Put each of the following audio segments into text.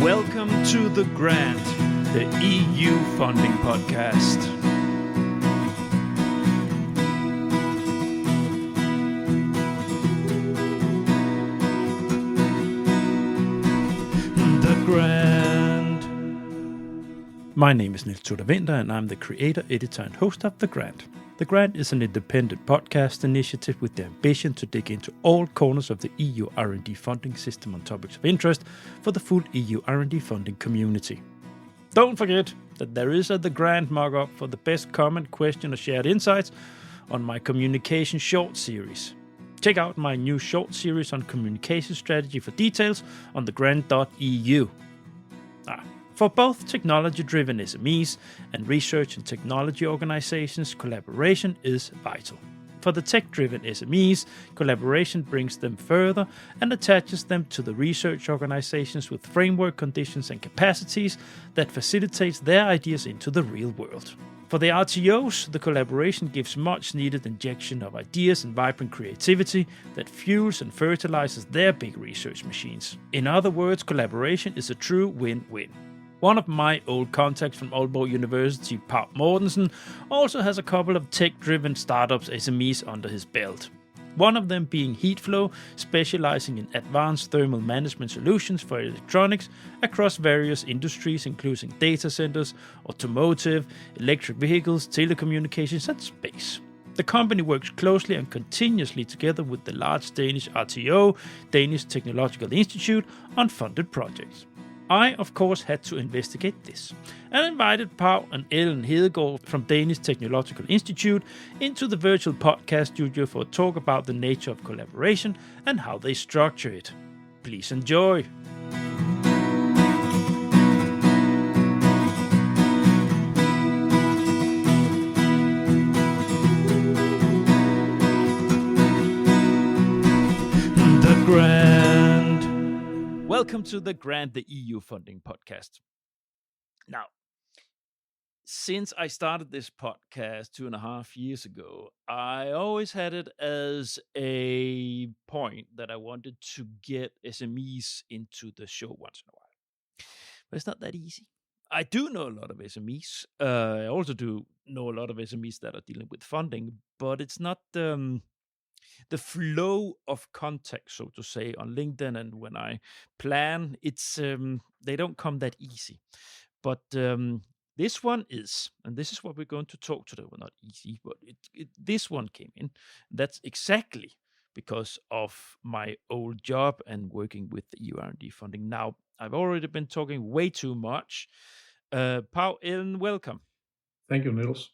Welcome to The Grant, the EU funding podcast. The Grant. My name is Niels Tudor Winter, and I'm the creator, editor, and host of The Grant. The Grant is an independent podcast initiative with the ambition to dig into all corners of the EU R&D funding system on topics of interest for the full EU R&D funding community. Don't forget that there is a The Grant mock-up for the best comment, question, or shared insights on my communication short series. Check out my new short series on communication strategy for details on thegrant.eu. For both technology-driven SMEs and research and technology organizations, collaboration is vital. For the tech-driven SMEs, collaboration brings them further and attaches them to the research organizations with framework conditions and capacities that facilitates their ideas into the real world. For the RTOs, the collaboration gives much-needed injection of ideas and vibrant creativity that fuels and fertilizes their big research machines. In other words, collaboration is a true win-win. One of my old contacts from Aalborg University, Paw Mortensen, also has a couple of tech-driven startups SMEs under his belt. One of them being Heatflow, specializing in advanced thermal management solutions for electronics across various industries, including data centers, automotive, electric vehicles, telecommunications, and space. The company works closely and continuously together with the large Danish RTO, Danish Technological Institute, on funded projects. I, of course, had to investigate this and invited Paw and Ellen Hedegaard from Danish Technological Institute into the virtual podcast studio for a talk about the nature of collaboration and how they structure it. Please enjoy. The Grant. Welcome to The Grant, the EU funding podcast. Now, since I started this podcast 2.5 years ago, I always had it as a point that I wanted to get SMEs into the show once in a while. But it's not that easy. I do know a lot of SMEs. I also do know a lot of SMEs that are dealing with funding, but it's not the flow of contact, so to say, on LinkedIn, and when I plan, it's they don't come that easy. But this one is, and this is what we're going to talk today. Well, not easy, but this one came in. That's exactly because of my old job and working with the EU R&D funding. Now, I've already been talking way too much. Paw, Ellen, welcome. Thank you, Niels.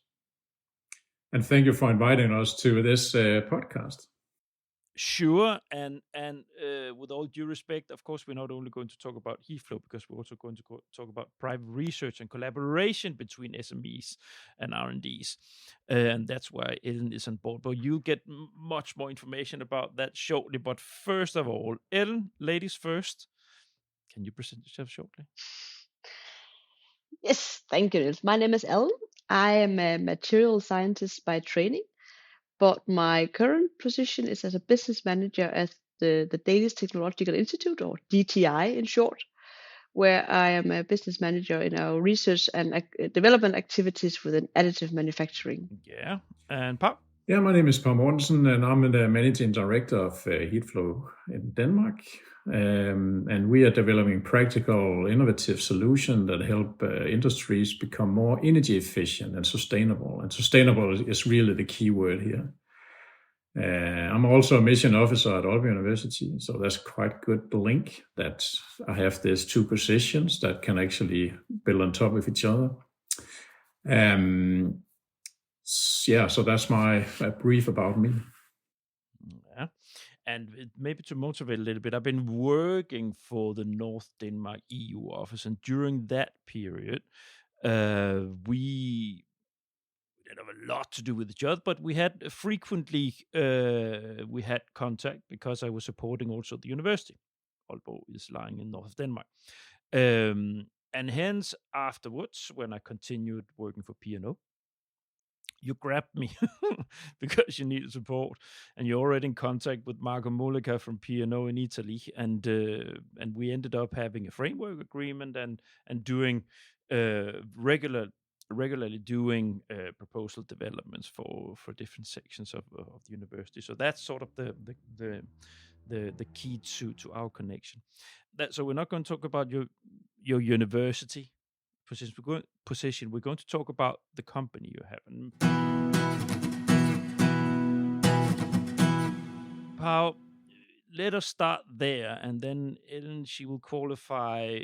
And thank you for inviting us to this podcast. Sure, and with all due respect, of course, we're not only going to talk about Heatflow, because we're also going to talk about private research and collaboration between SMEs and R&Ds, and that's why Ellen is on board. But you'll get much more information about that shortly. But first of all, Ellen, ladies first, can you present yourself shortly? Yes, thank you, Niels. My name is Ellen. I am a material scientist by training, but my current position is as a business manager at the Danish Technological Institute, or DTI in short, where I am a business manager in our research and development activities within additive manufacturing. Yeah, and Paw? Yeah, my name is Paw Mortensen, and I'm the managing director of Heatflow in Denmark. And we are developing practical, innovative solutions that help industries become more energy efficient and sustainable. And sustainable is really the key word here. I'm also a mission officer at Aalborg University, so that's quite good link that I have these two positions that can actually build on top of each other. So that's my brief about me. Yeah. And maybe to motivate a little bit, I've been working for the North Denmark EU office, and during that period, we didn't have a lot to do with each other, but we had frequently we had contact because I was supporting also the university. Aalborg is lying in north of Denmark, and hence afterwards, when I continued working for P&O, you grabbed me because you needed support, and you're already in contact with Marco Molica from P&O in Italy, and we ended up having a framework agreement and doing regularly doing proposal developments for different sections of the university. So that's sort of the key to our connection. So we're not going to talk about your university position. We're going to talk about the company you have. And Paul, let us start there, and then Ellen, she will qualify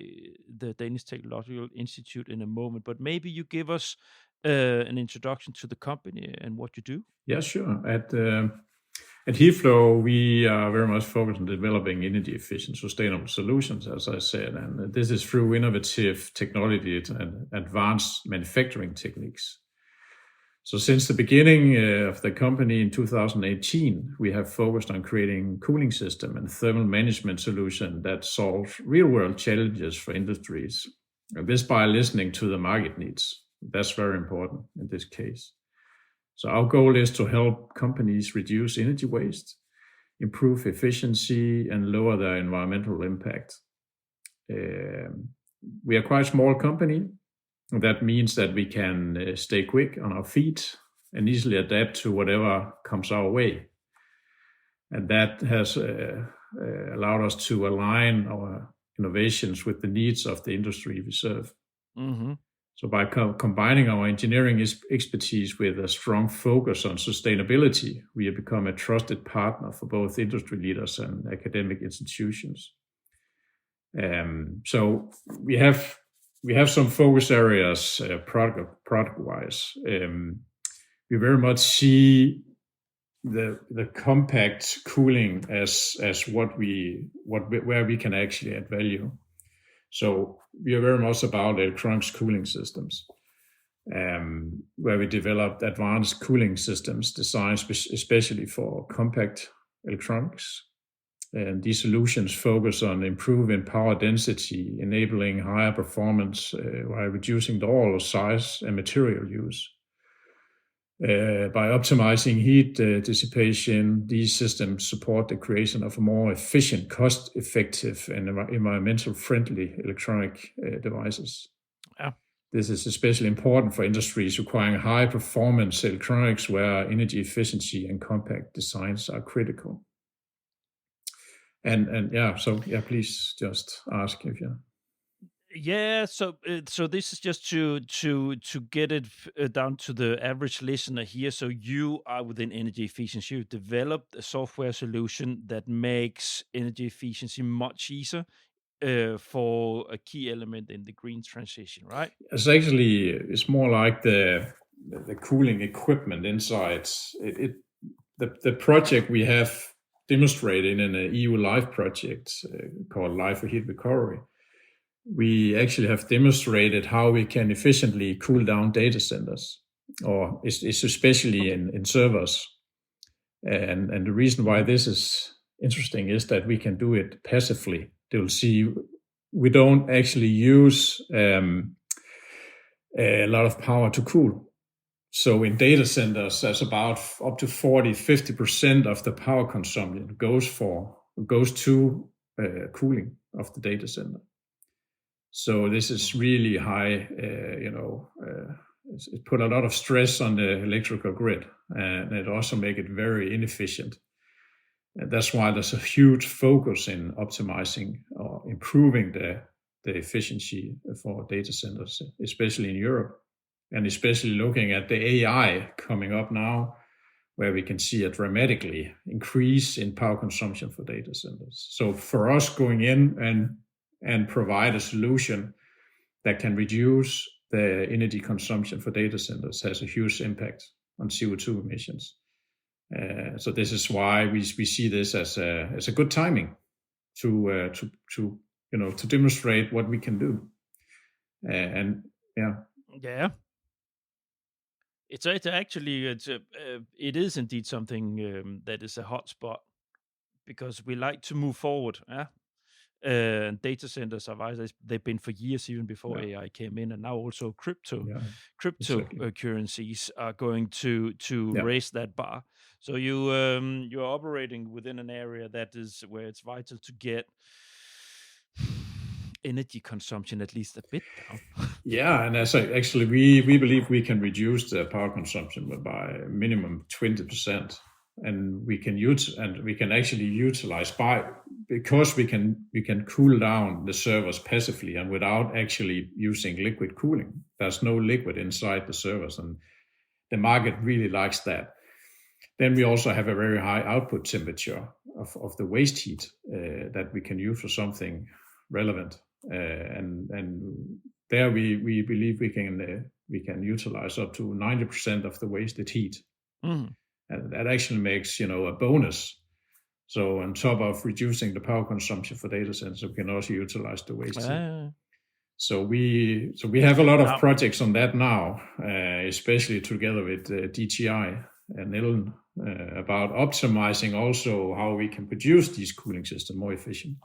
the Danish Technological Institute in a moment. But maybe you give us an introduction to the company and what you do. Yeah, sure. At Heatflow, we are very much focused on developing energy efficient, sustainable solutions, as I said, and this is through innovative technology and advanced manufacturing techniques. So since the beginning of the company in 2018, we have focused on creating cooling system and thermal management solution that solves real-world challenges for industries. And this by listening to the market needs. That's very important in this case. So our goal is to help companies reduce energy waste, improve efficiency, and lower their environmental impact. We are quite a small company. That means that we can stay quick on our feet and easily adapt to whatever comes our way. And that has allowed us to align our innovations with the needs of the industry we serve. Mm-hmm. So by combining our engineering expertise with a strong focus on sustainability, we have become a trusted partner for both industry leaders and academic institutions. So we have some focus areas product-wise. We very much see the compact cooling as where we can actually add value. So we are very much about electronics cooling systems, where we developed advanced cooling systems designed especially for compact electronics. And these solutions focus on improving power density, enabling higher performance while reducing the overall size and material use. By optimizing heat dissipation, these systems support the creation of a more efficient, cost-effective, and environmental-friendly electronic devices. Yeah. This is especially important for industries requiring high-performance electronics where energy efficiency and compact designs are critical. Please just ask if you. Yeah, so this is just to get it down to the average listener here. So you are within energy efficiency. You've developed a software solution that makes energy efficiency much easier for a key element in the green transition, right? It's more like the cooling equipment inside. The project we have demonstrated in an EU Live project called Live for Heat Recovery. We actually have demonstrated how we can efficiently cool down data centers, or especially in servers. And the reason why this is interesting is that we can do it passively. You'll see we don't actually use a lot of power to cool. So in data centers, that's about up to 40-50% of the power consumption goes to cooling of the data center. So this is really high, it put a lot of stress on the electrical grid, and it also make it very inefficient. And that's why there's a huge focus in optimizing or improving the efficiency for data centers, especially in Europe, and especially looking at the AI coming up now, where we can see a dramatically increase in power consumption for data centers. So for us going in and provide a solution that can reduce the energy consumption for data centers has a huge impact on CO2 emissions. So this is why we see this as a good timing to demonstrate what we can do. It is indeed something that is a hot spot, because we like to move forward. Data centers they've been for years, even before AI came in, and now also cryptocurrencies are going to raise that bar. So you're operating within an area that is where it's vital to get energy consumption at least a bit down. Yeah, and actually we believe we can reduce the power consumption by minimum 20%, and we can actually utilize because we can cool down the servers passively and without actually using liquid cooling. There's no liquid inside the servers, and the market really likes that. Then we also have a very high output temperature of the waste heat that we can use for something relevant, and there we believe we can utilize up to 90% of the wasted heat, and that actually makes a bonus. So on top of reducing the power consumption for data centers, we can also utilize the waste heat. So we have a lot of projects on that now, especially together with DTI and Ellen, about optimizing also how we can produce these cooling systems more efficient.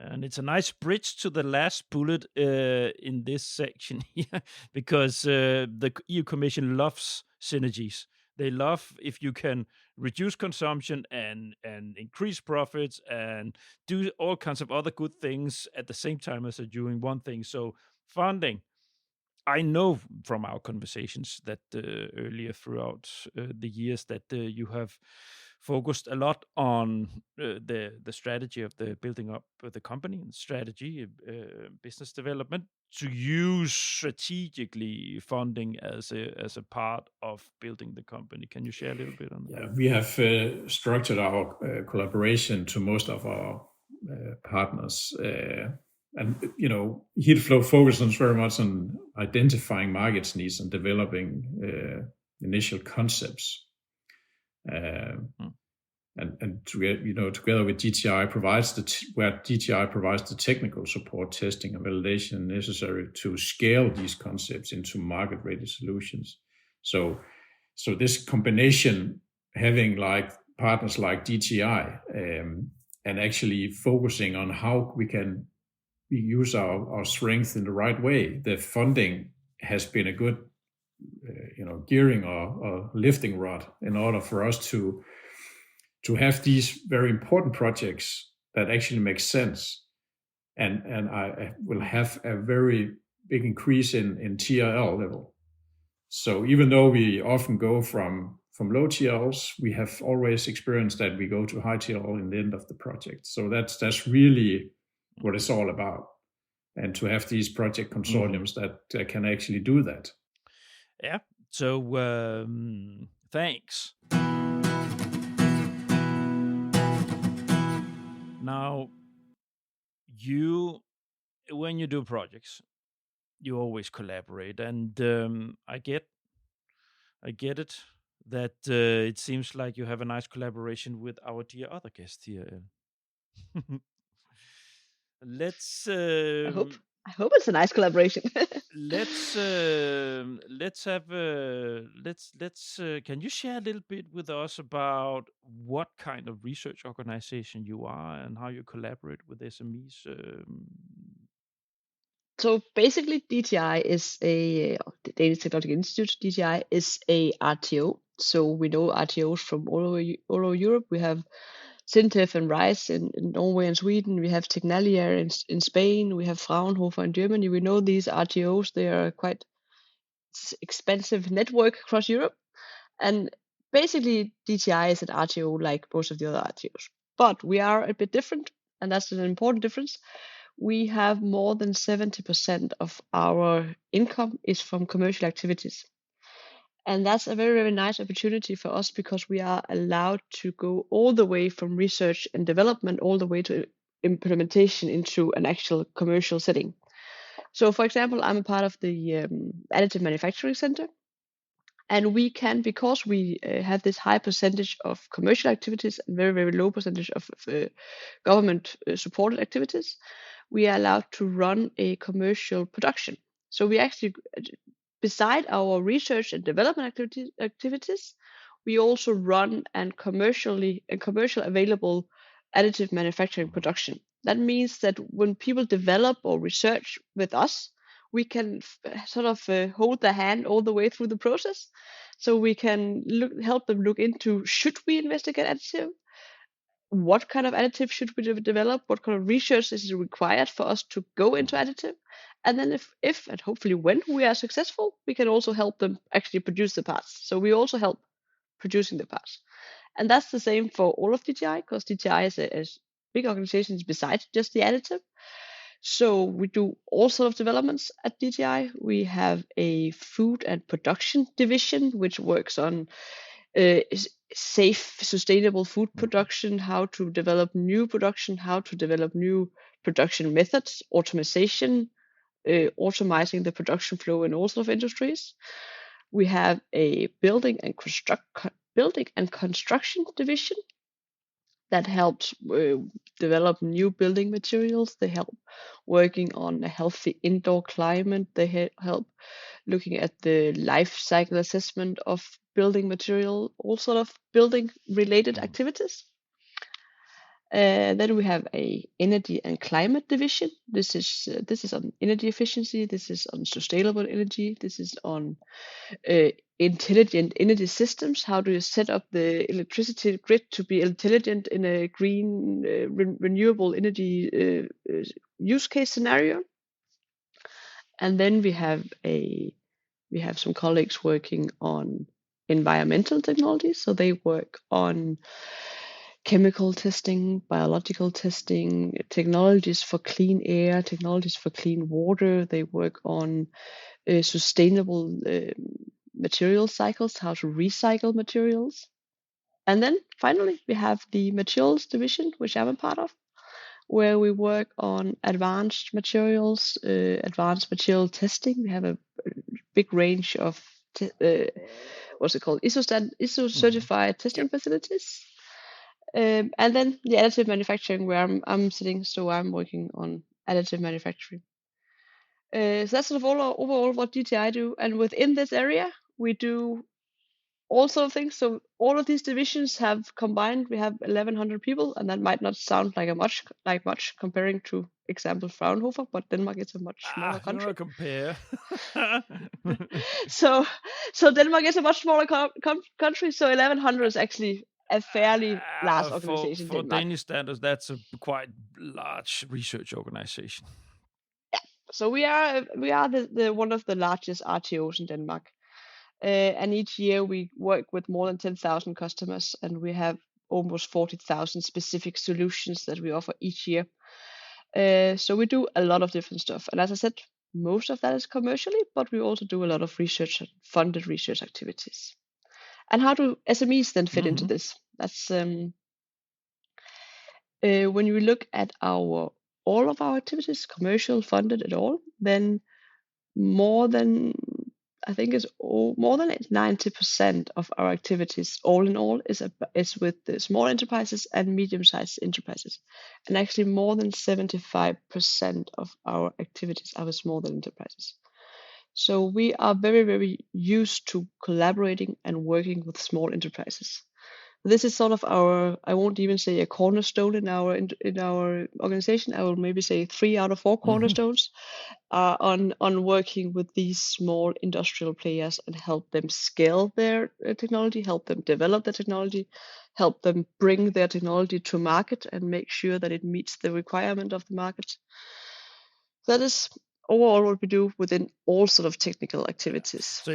And it's a nice bridge to the last bullet in this section here, because the EU Commission loves synergies. They love if you can reduce consumption and increase profits and do all kinds of other good things at the same time as you're doing one thing. So funding, I know from our conversations that earlier throughout the years that you have focused a lot on the strategy of the building up the company and strategy, business development, to use strategically funding as a part of building the company. Can you share a little bit on that? Yeah, we have structured our collaboration to most of our partners. And Heatflow focuses very much on identifying markets needs and developing initial concepts. And together with DTI where DTI provides the technical support, testing, and validation necessary to scale these concepts into market-ready solutions. So this combination, having like partners like DTI and actually focusing on how we can use our strength in the right way, the funding has been a good gearing or lifting rod in order for us to have these very important projects that actually make sense, and I will have a very big increase in TRL level. So even though we often go from low TRLs, we have always experienced that we go to high TRL in the end of the project. So that's really what it's all about, and to have these project consortiums that can actually do that. Yeah. So thanks. Now, when you do projects, you always collaborate, and I get it that it seems like you have a nice collaboration with our dear other guest here. Let's. I hope it's a nice collaboration. Let's can you share a little bit with us about what kind of research organization you are and how you collaborate with SMEs? So basically, DTI is the Danish Technological Institute. DTI is a RTO. So we know RTOs from all over Europe. We have Syntef and RISE in Norway and Sweden. We have Tecnalia in Spain. We have Fraunhofer in Germany. We know these RTOs. They are quite expensive network across Europe. And basically, DTI is an RTO like most of the other RTOs. But we are a bit different, and that's an important difference. We have more than 70% of our income is from commercial activities. And that's a very, very nice opportunity for us because we are allowed to go all the way from research and development all the way to implementation into an actual commercial setting. So, for example, I'm a part of the Additive Manufacturing Center. And we can, because we have this high percentage of commercial activities and very, very low percentage of government supported activities, we are allowed to run a commercial production. So we actually, beside our research and development activities, we also run commercial available additive manufacturing production. That means that when people develop or research with us, we can hold their hand all the way through the process. So we can help them look into, should we investigate additive? What kind of additive should we develop? What kind of research is required for us to go into additive? And then if and hopefully when we are successful, we can also help them actually produce the parts. So we also help producing the parts. And that's the same for all of DTI, because DTI is a big organization besides just the additive. So we do all sort of developments at DTI. We have a food and production division, which works on safe, sustainable food production, how to develop new production, how to develop new production methods, automation, automizing the production flow in all sort of industries. We have a building and construction division that helps develop new building materials. They help working on a healthy indoor climate. They help looking at the life cycle assessment of building material, all sort of building related activities. Then we have a energy and climate division. This is on energy efficiency. This is on sustainable energy. This is on intelligent energy systems. How do you set up the electricity grid to be intelligent in a green, renewable energy use case scenario? And then we have some colleagues working on environmental technology. So they work on chemical testing, biological testing, technologies for clean air, technologies for clean water. They work on sustainable material cycles, how to recycle materials. And then finally, we have the materials division, which I'm a part of, where we work on advanced materials, advanced material testing. We have a big range of ISO certified testing facilities. And then the additive manufacturing, where I'm sitting, so I'm working on additive manufacturing. So that's sort of overall what DTI do. And within this area, we do all sort of things. So all of these divisions have combined, we have 1,100 people, and that might not sound like much comparing to example Fraunhofer, but Denmark is a much smaller country. You compare. So Denmark is a much smaller country. So 1,100 is actually a fairly large organization. For Danish standards, that's a quite large research organization. Yeah. So we are the one of the largest RTOs in Denmark. And each year we work with more than 10,000 customers, and we have almost 40,000 specific solutions that we offer each year. So we do a lot of different stuff. And as I said, most of that is commercially, but we also do a lot of research, funded research activities. And how do SMEs then fit into this? That's when you look at all of our activities, commercial, funded, at all, then more than 90% of our activities, all in all, is with the small enterprises and medium-sized enterprises, and actually more than 75% of our activities are with small enterprises. So we are very, very used to collaborating and working with small enterprises. This is sort of our, I won't even say a cornerstone in our organization. I will maybe say 3 out of 4 cornerstones are on working with these small industrial players and help them scale their technology, help them develop their technology, help them bring their technology to market and make sure that it meets the requirement of the market. That is overall what we do within all sort of technical activities. So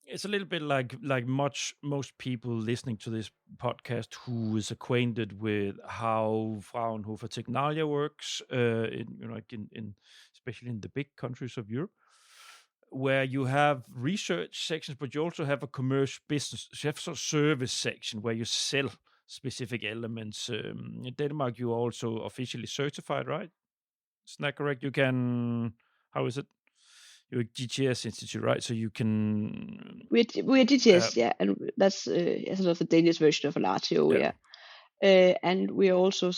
it's a little bit like most people listening to this podcast who is acquainted with how Fraunhofer Technology works, especially in the big countries of Europe, where you have research sections, but you also have a commercial business. You have a service section where you sell specific elements. In Denmark, you are also officially certified, right? Isn't that correct? You can. How is it? You're a GTS institute, right? So you can. We're GTS, yeah, and that's sort of the Danish version of an RTO, yeah. And we are also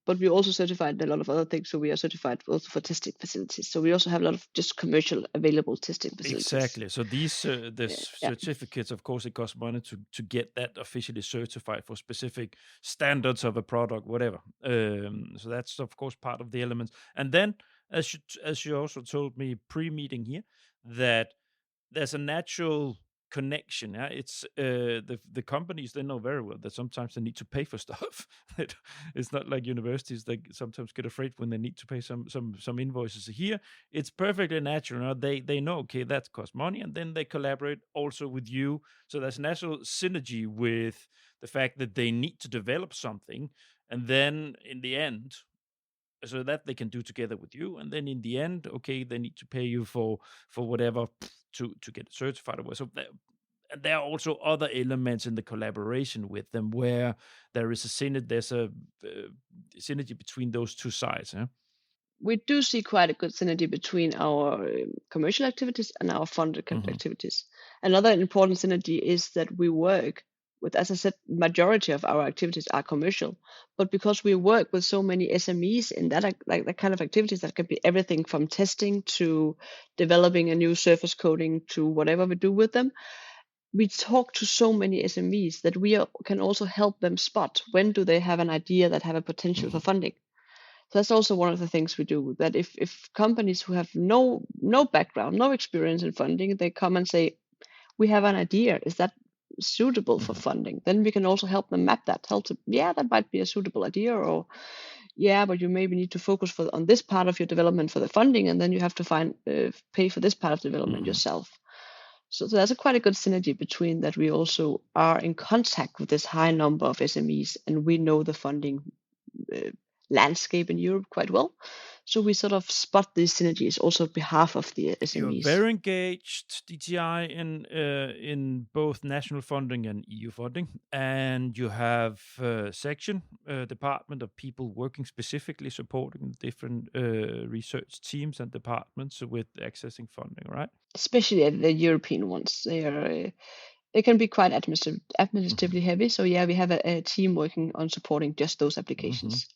but we also certified a lot of other things. So we are certified also for testing facilities. So we also have a lot of just commercial available testing facilities. Exactly. So these certificates, of course, it costs money to get that officially certified for specific standards of a product, whatever. So that's of course part of the elements. And then, as you also told me pre-meeting here, that there's a natural connection. Yeah? It's the companies, they know very well that sometimes they need to pay for stuff. It's not like universities, they sometimes get afraid when they need to pay some invoices. Here it's perfectly natural. You know? They know, okay, that costs money, and then they collaborate also with you. So there's natural synergy with the fact that they need to develop something, and then in the end, so that they can do together with you, and then in the end, okay, they need to pay you for whatever to get it certified. So and there are also other elements in the collaboration with them where there is there's a synergy between those two sides. Yeah? We do see quite a good synergy between our commercial activities and our funded activities. Another important synergy is that we work with, as I said, majority of our activities are commercial, but because we work with so many SMEs in that, like that kind of activities, that can be everything from testing to developing a new surface coating to whatever we do with them. We talk to so many SMEs that we can also help them spot when do they have an idea that have a potential for funding. So that's also one of the things we do, that if companies who have no background, no experience in funding, they come and say, we have an idea, is that suitable for funding? Then we can also help them map that, that might be a suitable idea, or but you maybe need to focus on this part of your development for the funding, and then you have to pay for this part of development yourself. So there's quite a good synergy between that. We also are in contact with this high number of SMEs, and we know the funding landscape in Europe quite well. So we sort of spot these synergies also on behalf of the SMEs. You're very engaged, DTI, in both national funding and EU funding, and you have a section, department of people working specifically supporting different research teams and departments with accessing funding, right? Especially the European ones. They can be quite administratively heavy. So we have a team working on supporting just those applications.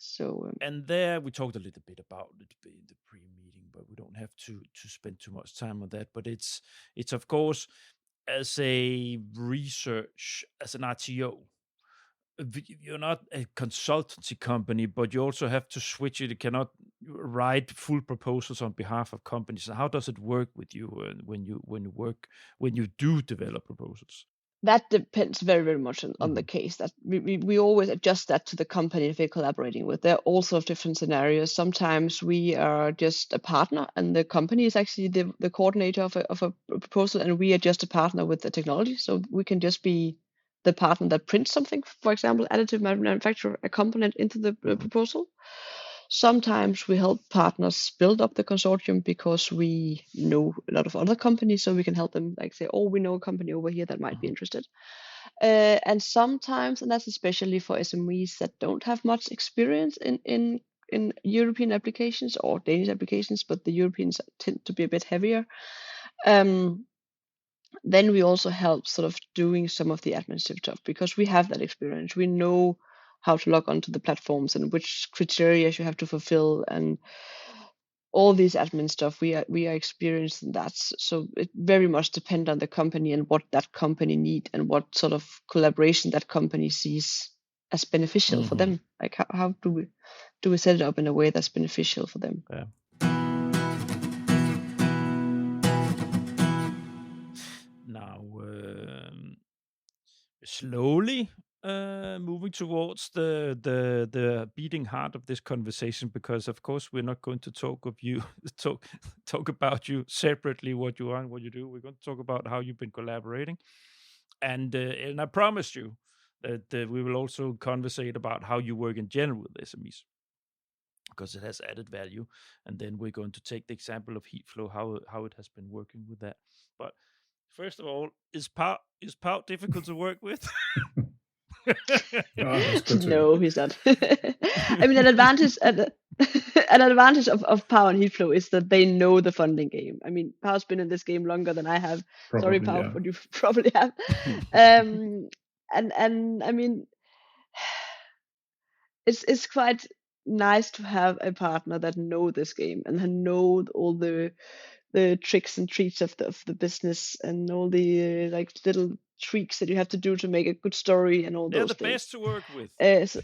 So and there we talked a little bit about it in the pre-meeting, but we don't have to spend too much time on that. But it's of course, as a research, as an RTO, you're not a consultancy company, but you also have to switch it. You cannot write full proposals on behalf of companies. So how does it work with you when you do develop proposals? That depends very, very much on the case. That we always adjust that to the company if we're collaborating with. There are all sorts of different scenarios. Sometimes we are just a partner, and the company is actually the coordinator of a proposal, and we are just a partner with the technology. So we can just be the partner that prints something, for example, additive manufacture a component into the proposal. Sometimes we help partners build up the consortium because we know a lot of other companies, so we can help them, like say, we know a company over here that might be interested. And sometimes, and that's especially for SMEs that don't have much experience in European applications or Danish applications, but the Europeans tend to be a bit heavier. Then we also help sort of doing some of the administrative stuff because we have that experience. We know how to log onto the platforms and which criteria you have to fulfill and all these admin stuff. We are experienced in that. So it very much depends on the company and what that company need and what sort of collaboration that company sees as beneficial for them. Like how do we set it up in a way that's beneficial for them? Yeah. Now, slowly moving towards the beating heart of this conversation, because of course we're not going to talk about you separately, what you are and what you do. We're going to talk about how you've been collaborating, and I promised you that we will also conversate about how you work in general with SMEs, because it has added value. And then we're going to take the example of Heatflow, how it has been working with that. But first of all, is Paw difficult to work with? No, he's not. I mean, an advantage of Paw and Heatflow is that they know the funding game. I mean, Paw's been in this game longer than I have. Probably, Sorry, Paw, yeah. but you probably have. and I mean, it's quite nice to have a partner that know this game and know all the tricks and treats of the business and all the like little tweaks that you have to do to make a good story and all They're those the things. best to work with. So,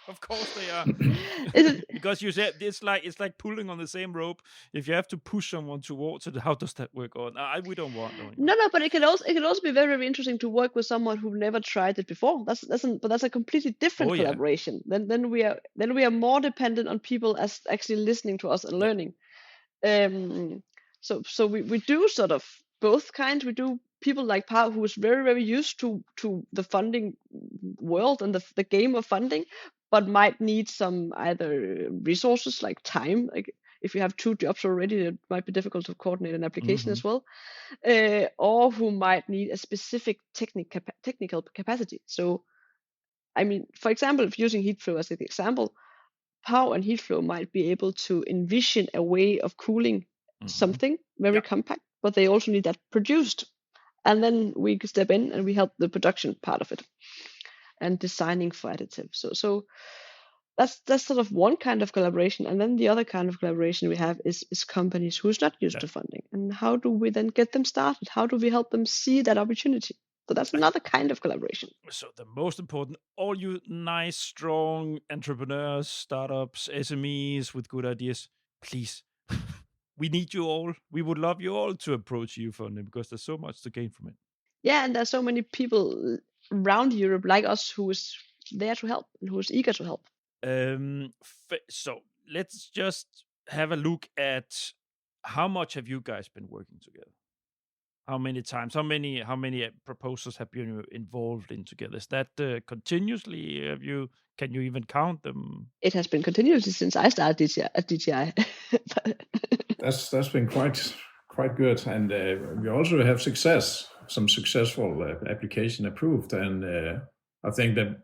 Of course they are. is it, Because you said it's like pulling on the same rope. If you have to push someone towards it, how does that work? On we don't want no. no, but it can also be very, very interesting to work with someone who never tried it before. That's a completely different collaboration. Then we are more dependent on people as actually listening to us and learning. So we do sort of both kinds. We do people like Paw, who is very, very used to the funding world and the game of funding, but might need some either resources like time. Like if you have 2 jobs already, it might be difficult to coordinate an application as well, or who might need a specific technical capacity. So, I mean, for example, if using Heatflow as an example, Paw and Heatflow might be able to envision a way of cooling something very compact, but they also need that produced. And then we can step in and we help the production part of it and designing for additive. So that's sort of one kind of collaboration. And then the other kind of collaboration we have is companies who's not used to funding. And how do we then get them started? How do we help them see that opportunity? So that's another kind of collaboration. So the most important, all you nice, strong entrepreneurs, startups, SMEs with good ideas, please, we need you all. We would love you all to approach you funding because there's so much to gain from it. Yeah, and there's so many people around Europe like us who is there to help and who is eager to help. So let's just have a look at how much have you guys been working together? How many times? How many proposals have you involved in together? Is that continuously? Can you even count them? It has been continuously since I started at DTI. That's been quite good, and we also have some successful application approved, and I think that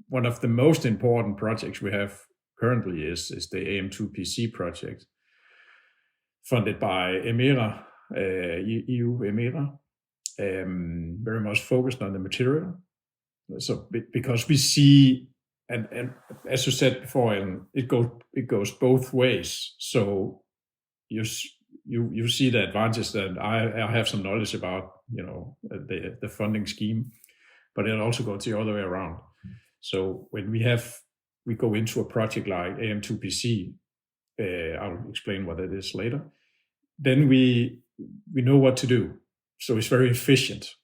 one of the most important projects we have currently is the AM2PC project, funded by EMERA. EU EMERA, very much focused on the material. So because we see, and as you said before, it goes both ways. So you see the advantage that I have some knowledge about, the funding scheme, but it also goes the other way around. So when we go into a project like AM2PC, I'll explain what it is later. Then we know what to do, so it's very efficient.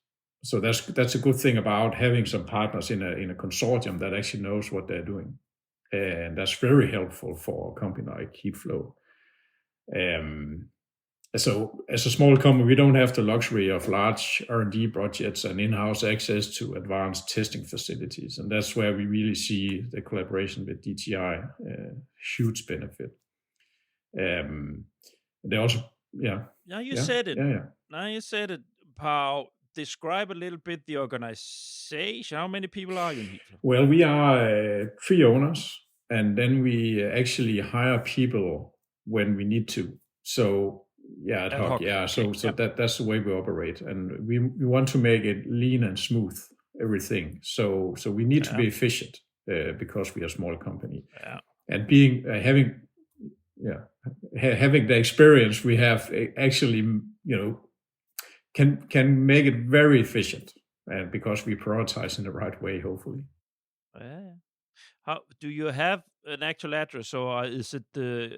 So that's a good thing about having some partners in a consortium that actually knows what they're doing, and that's very helpful for a company like Heatflow. So as a small company, we don't have the luxury of large R&D budgets and in-house access to advanced testing facilities, and that's where we really see the collaboration with DTI huge benefit. They also. Now you said it. Now you said it, Paw. Describe a little bit the organization. How many people are you in Heatflow? Well, we are 3 owners, and then we actually hire people when we need to. So ad hoc. Yeah. So that's the way we operate, and we want to make it lean and smooth, everything. So we need to be efficient because we are a small company, and having the experience we have actually, can make it very efficient, and because we prioritize in the right way, hopefully. How do you have an actual address, or is it? Do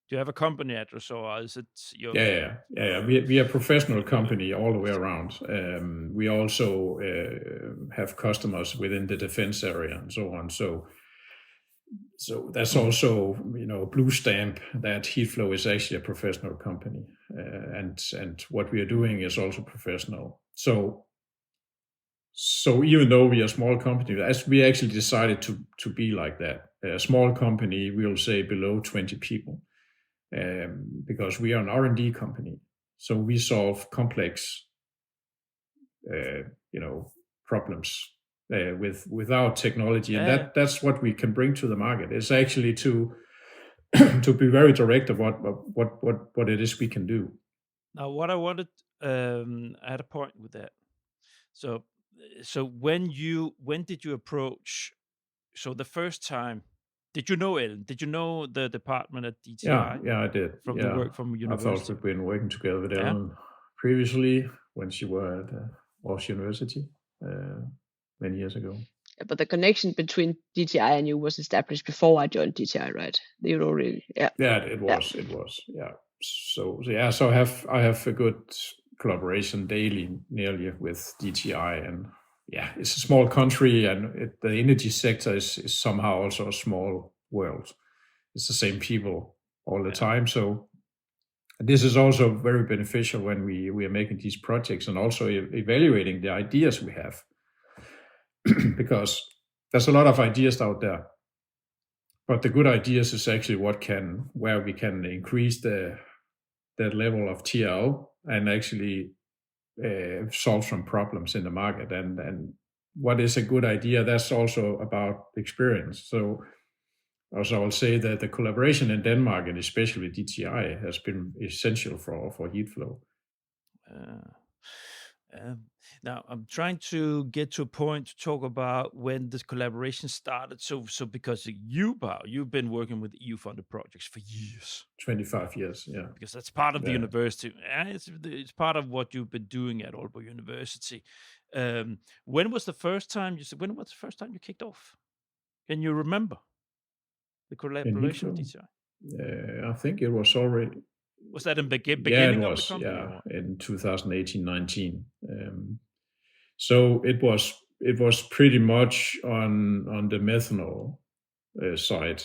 you have a company address, or is it your? Yeah. We are a professional company all the way around. We also have customers within the defense area and so on. So that's also, blue stamp that Heatflow is actually a professional company, and what we are doing is also professional. So even though we are a small company, as we actually decided to be like that, a small company, we'll say below 20 people, because we are an R&D company. So we solve complex, problems without technology, and that's what we can bring to the market. It's actually to be very direct of what it is we can do. Now, what I wanted, I had a point with that. So when did you approach? So the first time, did you know Ellen? Did you know the department at DTI? Yeah, I did. From the work from I university. thought we'd been working together with Ellen previously when she were at Aarhus University many years ago. But the connection between DTI and you was established before I joined DTI, right? You know, really, Yeah, it was. Yeah. So I have a good collaboration daily, nearly with DTI, and yeah, it's a small country, and the energy sector is somehow also a small world. It's the same people all the time, so this is also very beneficial when we are making these projects and also evaluating the ideas we have, because there's a lot of ideas out there. But the good ideas is actually where we can increase the level of TRL and actually solve some problems in the market. And what is a good idea? That's also about experience. So also I will say that the collaboration in Denmark and especially DTI has been essential for Heatflow. Now I'm trying to get to a point to talk about when this collaboration started. So because you've been working with EU-funded projects for years. 25 years, yeah. Because that's part of the university. It's part of what you've been doing at Aalborg University. When was the first time you kicked off? Can you remember the collaboration with DTI? I think it was already. Was that in beginning of the company? Yeah, in 2018-19. So it was pretty much on the methanol side.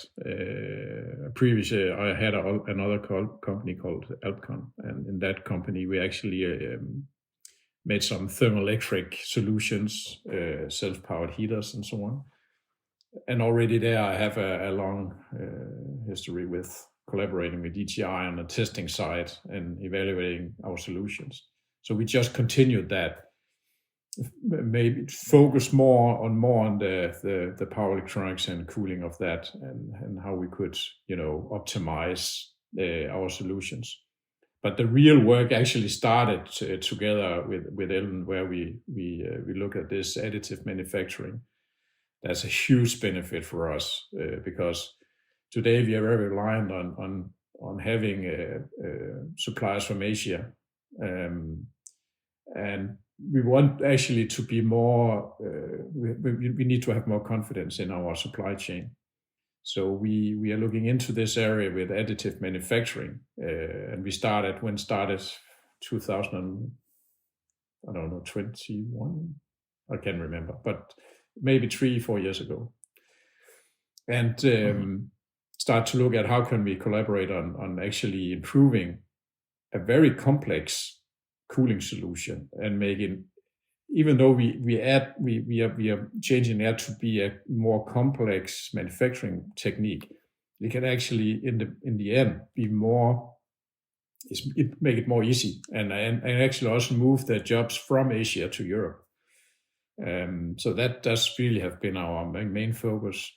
Previously, I had another company called Alpcon, and in that company we actually made some thermoelectric solutions, self-powered heaters, and so on. And already there, I have a long history with collaborating with DTI on the testing side and evaluating our solutions. So we just continued that. Maybe focus more on the power electronics and cooling of that, and how we could optimize our solutions. But the real work actually started together with Ellen, where we look at this additive manufacturing. That's a huge benefit for us because today we are very reliant on having suppliers from Asia, and we want actually to be more. We need to have more confidence in our supply chain. So we are looking into this area with additive manufacturing, and we started 2021. I can't remember, but maybe 3-4 years ago, and start to look at how can we collaborate on actually improving a very complex cooling solution and making, even though we are changing that to be a more complex manufacturing technique, we can actually in the end be more, make it more easy and actually also move the jobs from Asia to Europe. So that does really have been our main focus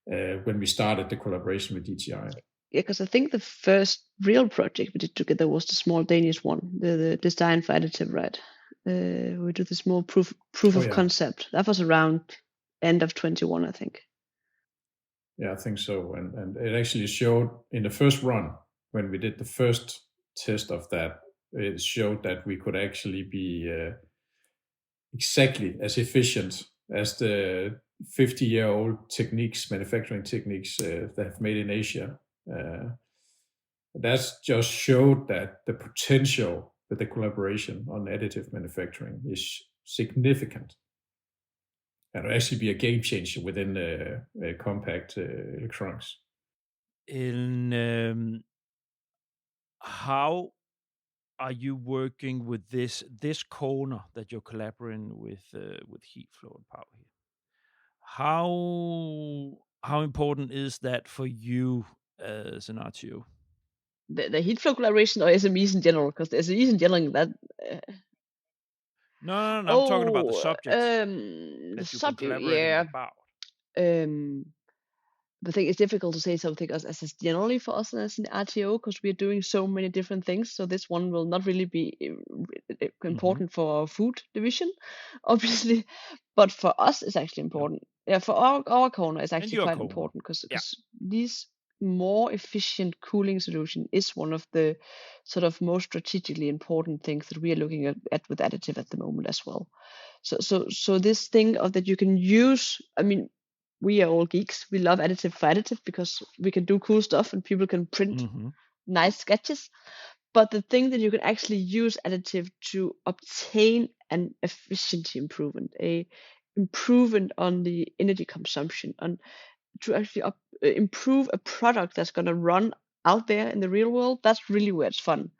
when we started the collaboration with DTI. Yeah, because I think the first real project we did together was the small Danish one, the design for additive, right? We did the small proof of concept. That was around end of 21, I think. Yeah, I think so. And it actually showed in the first run, when we did the first test of that, it showed that we could actually be exactly as efficient as the 50-year-old manufacturing techniques that have made in Asia. That's just showed that the potential with the collaboration on additive manufacturing is significant, and will actually be a game changer within compact electronics. How are you working with this corner that you're collaborating with Heatflow and Power here? How important is that for you as an RTO? The Heatflow collaboration or SMEs in general? Because the SMEs in general, that. No, I'm talking about the subject. The subject, yeah. About. I think it's difficult to say something as generally for us as an RTO, because we are doing so many different things. So this one will not really be important for our food division, obviously, but for us it's actually important. Yeah, for our corner it's actually quite important, because these more efficient cooling solution is one of the sort of most strategically important things that we are looking at with additive at the moment as well. So this thing of that you can use, I mean, we are all geeks. We love additive for additive because we can do cool stuff and people can print nice sketches. But the thing that you can actually use additive to obtain an efficiency improvement, a improvement on the energy consumption, and to actually improve a product that's going to run out there in the real world, that's really where it's fun.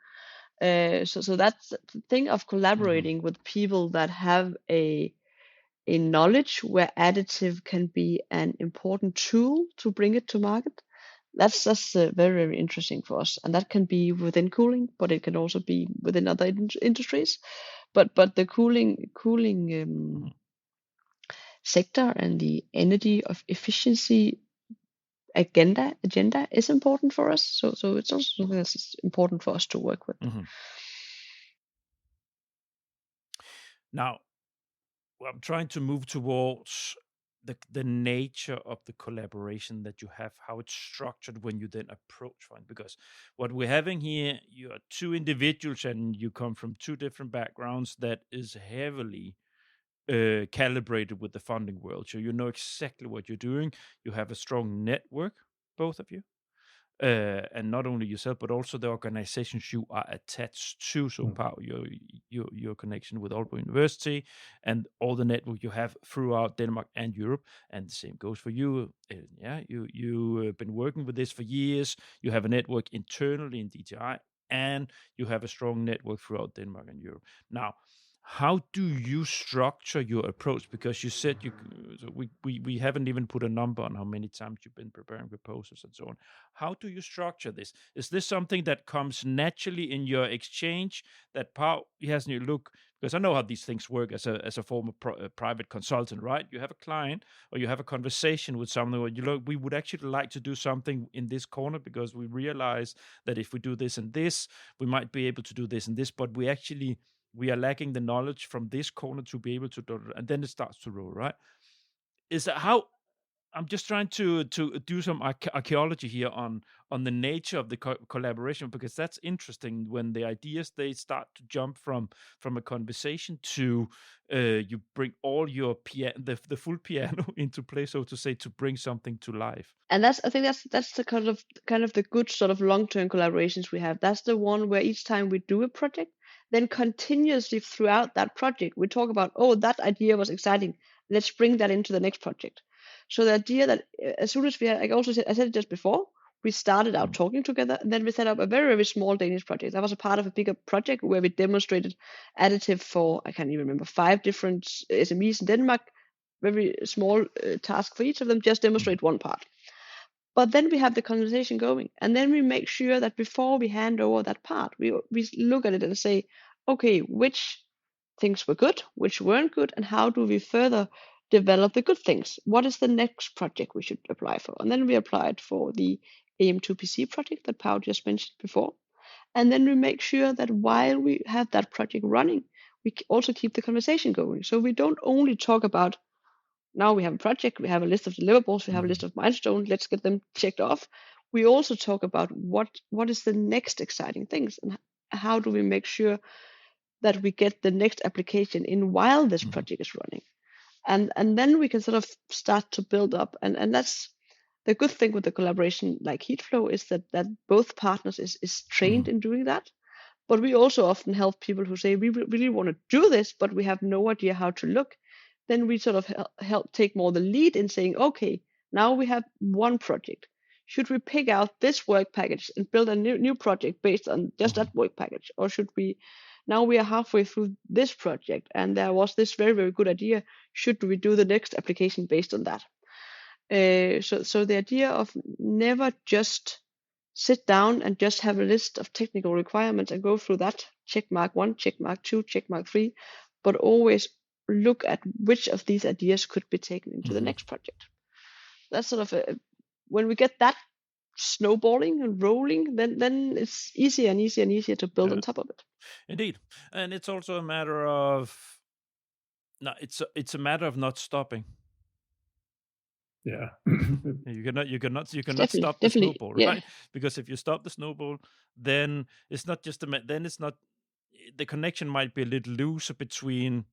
So that's the thing of collaborating with people that have a knowledge where additive can be an important tool to bring it to market. That's very, very interesting for us, and that can be within cooling, but it can also be within other industries. But the cooling sector and the energy of efficiency agenda is important for us. So it's also something that's important for us to work with. Now, I'm trying to move towards the nature of the collaboration that you have, how it's structured when you then approach one. Because what we're having here, you are two individuals and you come from two different backgrounds that is heavily calibrated with the funding world. So you know exactly what you're doing. You have a strong network, both of you. And not only yourself, but also the organizations you are attached to. So, Paw, your connection with Aalborg University and all the network you have throughout Denmark and Europe, and the same goes for you. You've been working with this for years. You have a network internally in DTI, and you have a strong network throughout Denmark and Europe. Now, how do you structure your approach? Because you said we haven't even put a number on how many times you've been preparing proposals and so on. How do you structure this? Is this something that comes naturally in your exchange that Paw has you look? Because I know how these things work as a former private consultant, right? You have a client or you have a conversation with someone where you look, we would actually like to do something in this corner because we realize that if we do this and this, we might be able to do this and this, but we are lacking the knowledge from this corner to be able to do it, and then it starts to roll, right? Is that how? I'm just trying to do some archaeology here on the nature of the collaboration, because that's interesting when the ideas they start to jump from a conversation to you bring all your the full piano into play, so to say, to bring something to life. And I think that's the kind of the good sort of long-term collaborations we have. That's the one where each time we do a project, then continuously throughout that project, we talk about, oh, that idea was exciting. Let's bring that into the next project. So the idea that as soon as I said it just before, we started out talking together, and then we set up a very, very small Danish project. I was a part of a bigger project where we demonstrated additive for, I can't even remember, 5 different SMEs in Denmark, very small task for each of them, just demonstrate one part. But then we have the conversation going, and then we make sure that before we hand over that part, we look at it and say, okay, which things were good, which weren't good, and how do we further develop the good things? What is the next project we should apply for? And then we applied for the AM2PC project that Paw just mentioned before. And then we make sure that while we have that project running, we also keep the conversation going. So we don't only talk about, now we have a project, we have a list of deliverables, we have a list of milestones, let's get them checked off. We also talk about what is the next exciting things, and how do we make sure that we get the next application in while this project is running. And then we can sort of start to build up. And that's the good thing with the collaboration like Heatflow, is that both partners is trained in doing that. But we also often help people who say, we really want to do this, but we have no idea how to look. Then we sort of help take more the lead in saying, okay, now we have one project. Should we pick out this work package and build a new project based on just that work package? Or should we, now we are halfway through this project and there was this very, very good idea, should we do the next application based on that? So the idea of never just sit down and just have a list of technical requirements and go through that, check mark 1, check mark 2, check mark 3, but always look at which of these ideas could be taken into the next project. That's sort of when we get that snowballing and rolling, then it's easier and easier and easier to build on top of it. Indeed, and it's also a matter of it's a matter of not stopping. Yeah. you cannot stop the snowball, right? Because if you stop the snowball, then it's not just the connection might be a little looser between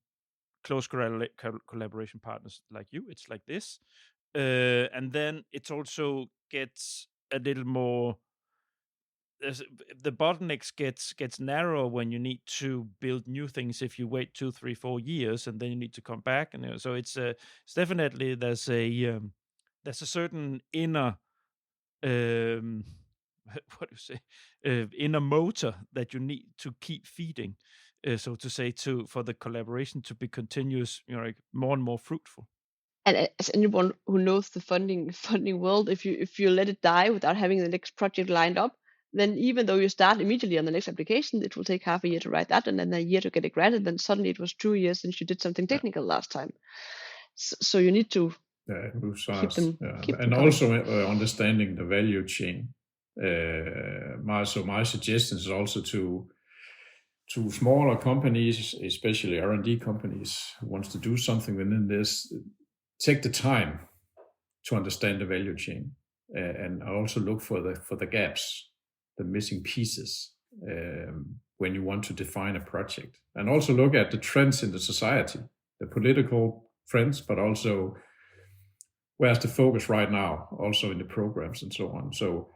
close collaboration partners like you. It's like this, and then it also gets a little more. The bottlenecks gets narrower when you need to build new things. If you wait 2, 3, 4 years, and then you need to come back, and so it's definitely there's a certain inner what do you say inner motor that you need to keep feeding, so to say, for the collaboration to be continuous, like more and more fruitful. And as anyone who knows the funding world, if you let it die without having the next project lined up, then even though you start immediately on the next application, it will take half a year to write that, and then a year to get it granted. Then suddenly it was 2 years since you did something technical last time. So you need to keep them. And also understanding the value chain. My suggestion is also to smaller companies, especially R&D companies, who wants to do something within this, take the time to understand the value chain, and also look for the gaps, the missing pieces, when you want to define a project, and also look at the trends in the society, the political trends, but also where's the focus right now, also in the programs and so on. So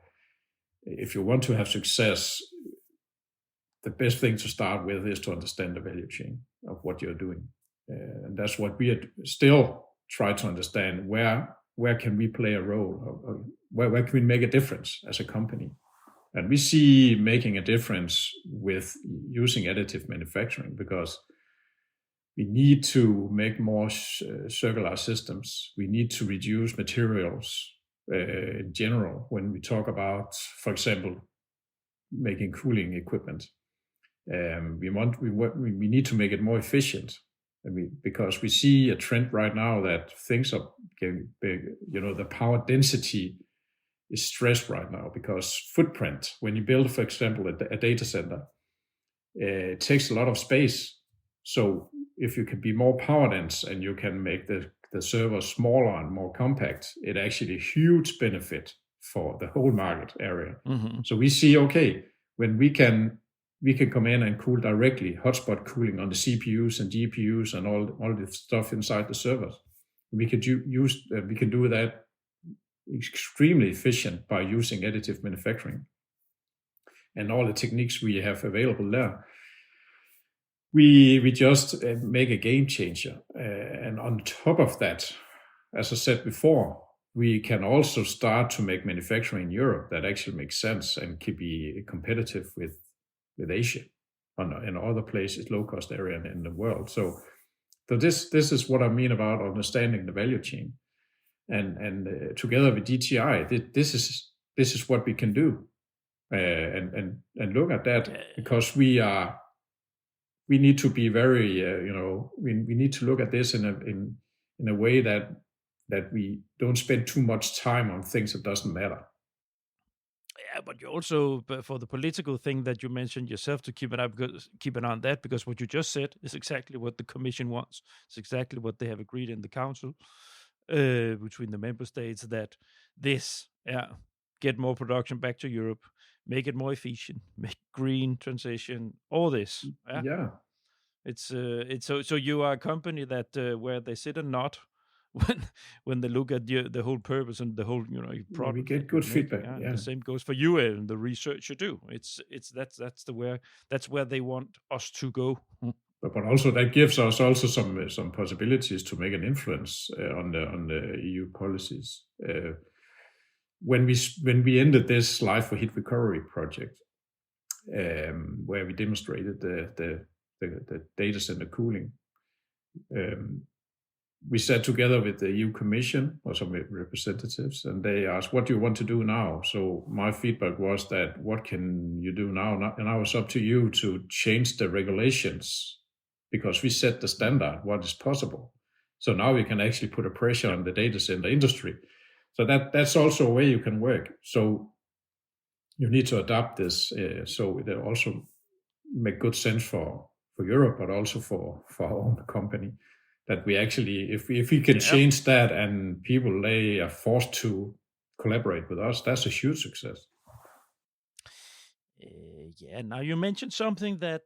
if you want to have success, the best thing to start with is to understand the value chain of what you're doing. And that's what we still try to understand. Where can we play a role? Or where can we make a difference as a company? And we see making a difference with using additive manufacturing, because we need to make more circular systems. We need to reduce materials in general when we talk about, for example, making cooling equipment. We need to make it more efficient, because we see a trend right now that things are getting big. The power density is stressed right now, because footprint, when you build, for example, a data center, it takes a lot of space. So if you can be more power dense and you can make the server smaller and more compact, it actually a huge benefit for the whole market area. Mm-hmm. So we see, okay, when we can come in and cool directly, hotspot cooling on the CPUs and GPUs and all the stuff inside the servers, we can do that extremely efficient by using additive manufacturing and all the techniques we have available there. We just make a game changer. And on top of that, as I said before, we can also start to make manufacturing in Europe that actually makes sense and can be competitive with Asia and other places, low-cost area in the world. So this is what I mean about understanding the value chain. And together with DTI, this is what we can do, and look at that, because we need to be very we need to look at this in a way that we don't spend too much time on things that doesn't matter. Yeah, but you also, for the political thing that you mentioned yourself, to keep an eye on that, because what you just said is exactly what the Commission wants. It's exactly what they have agreed in the Council. Between the member states, that get more production back to Europe, make it more efficient, make green transition, all this. Yeah. It's so you are a company that where they sit and nod when they look at the whole purpose and the whole product. We get good feedback. Yeah. The same goes for you and the research you do. That's where they want us to go. But also that gives us also some possibilities to make an influence on the EU policies. When we ended this Life for Heat Recovery project, where we demonstrated the data center cooling, we sat together with the EU Commission or some representatives, and they asked, "What do you want to do now?" So my feedback was that, "What can you do now?" And now it's up to you to change the regulations, because we set the standard, what is possible. So now we can actually put a pressure on the data center industry So that's also a way you can work. So you need to adapt this so it also make good sense for Europe, but also for our own company. That we actually, if we can change that and people they are forced to collaborate with us, that's a huge success. Now you mentioned something that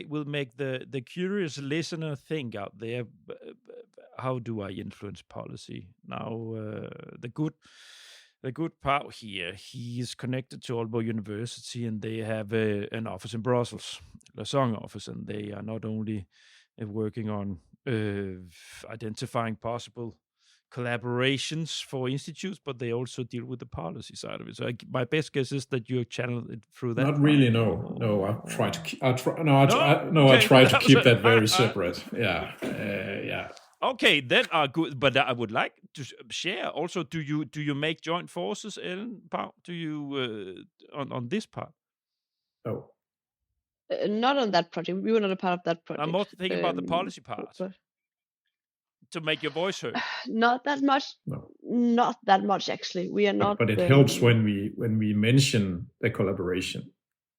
will make the curious listener think out there. How do I influence policy? Now, the good part here, he is connected to Aalborg University, and they have an office in Brussels, Lausanne office, and they are not only working on identifying possible collaborations for institutes, but they also deal with the policy side of it. So my best guess is that you channel it through that. Not really, no. I try to keep. I try to keep that very separate. Yeah. Okay, then good. But I would like to share also. Do you make joint forces, Ellen? Do you on this part? No. Not on that project. We were not a part of that project. I'm more thinking about the policy part. To make your voice heard. Not that much. No. Not that much, actually. We are not. But it helps when we mention the collaboration,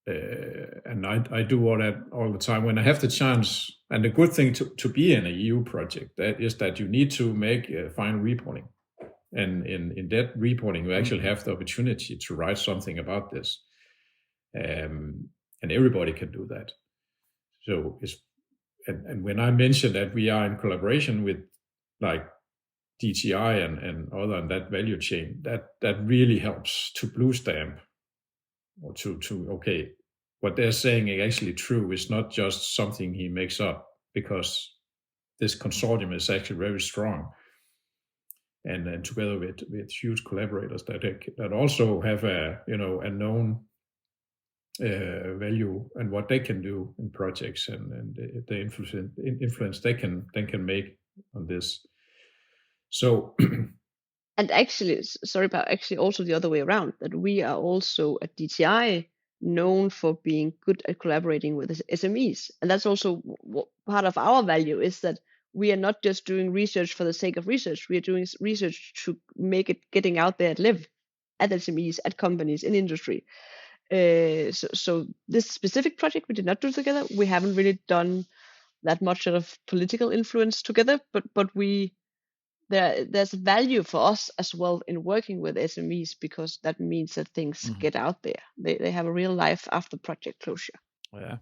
and I do all that all the time when I have the chance. And the good thing to be in a EU project that is that you need to make final reporting, and in that reporting you actually have the opportunity to write something about this, and everybody can do that. So and when I mention that we are in collaboration with like DTI and other in that value chain, that really helps to blue stamp or to okay, what they're saying is actually true. It's not just something he makes up, because this consortium is actually very strong, and together with huge collaborators that also have a known value and what they can do in projects and the influence they can make on this. So and actually, sorry, but actually also the other way around, that we are also at DTI known for being good at collaborating with SMEs, and that's also part of our value, is that we are not just doing research for the sake of research. We are doing research to make it getting out there and live at SMEs, at companies, in industry. So this specific project we did not do together. We haven't really done that much sort of political influence together, but there's value for us as well in working with SMEs, because that means that things get out there. They have a real life after project closure. Yeah,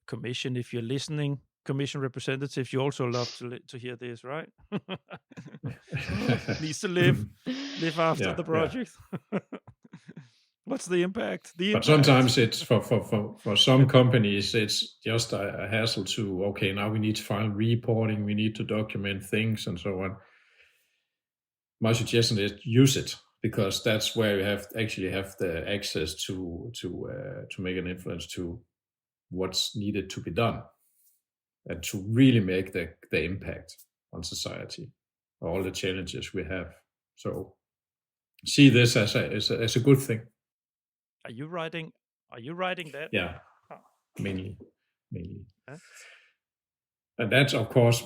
Commission, if you're listening, Commission representatives, you also love to hear this, right? Needs to live after the project. Yeah. What's the impact? But sometimes it's for some companies, it's just a hassle to, okay, now we need to file reporting, we need to document things and so on. My suggestion is use it, because that's where you have the access to make an influence to what's needed to be done and to really make the impact on society, all the challenges we have. So see this as a good thing. Are you writing that? Yeah, mainly. Huh? And that's of course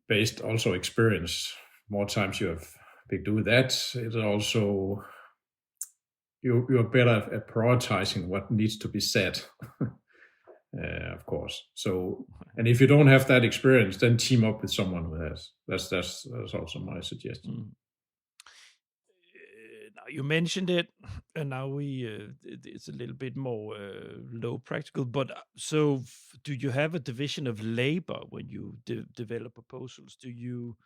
based also experience. More times you have been doing that. It's also you're better at prioritizing what needs to be said. Of course. So, and if you don't have that experience, then team up with someone who has. That's also my suggestion. Now you mentioned it, and now it's a little bit more low practical. But so, do you have a division of labor when you develop proposals? Do you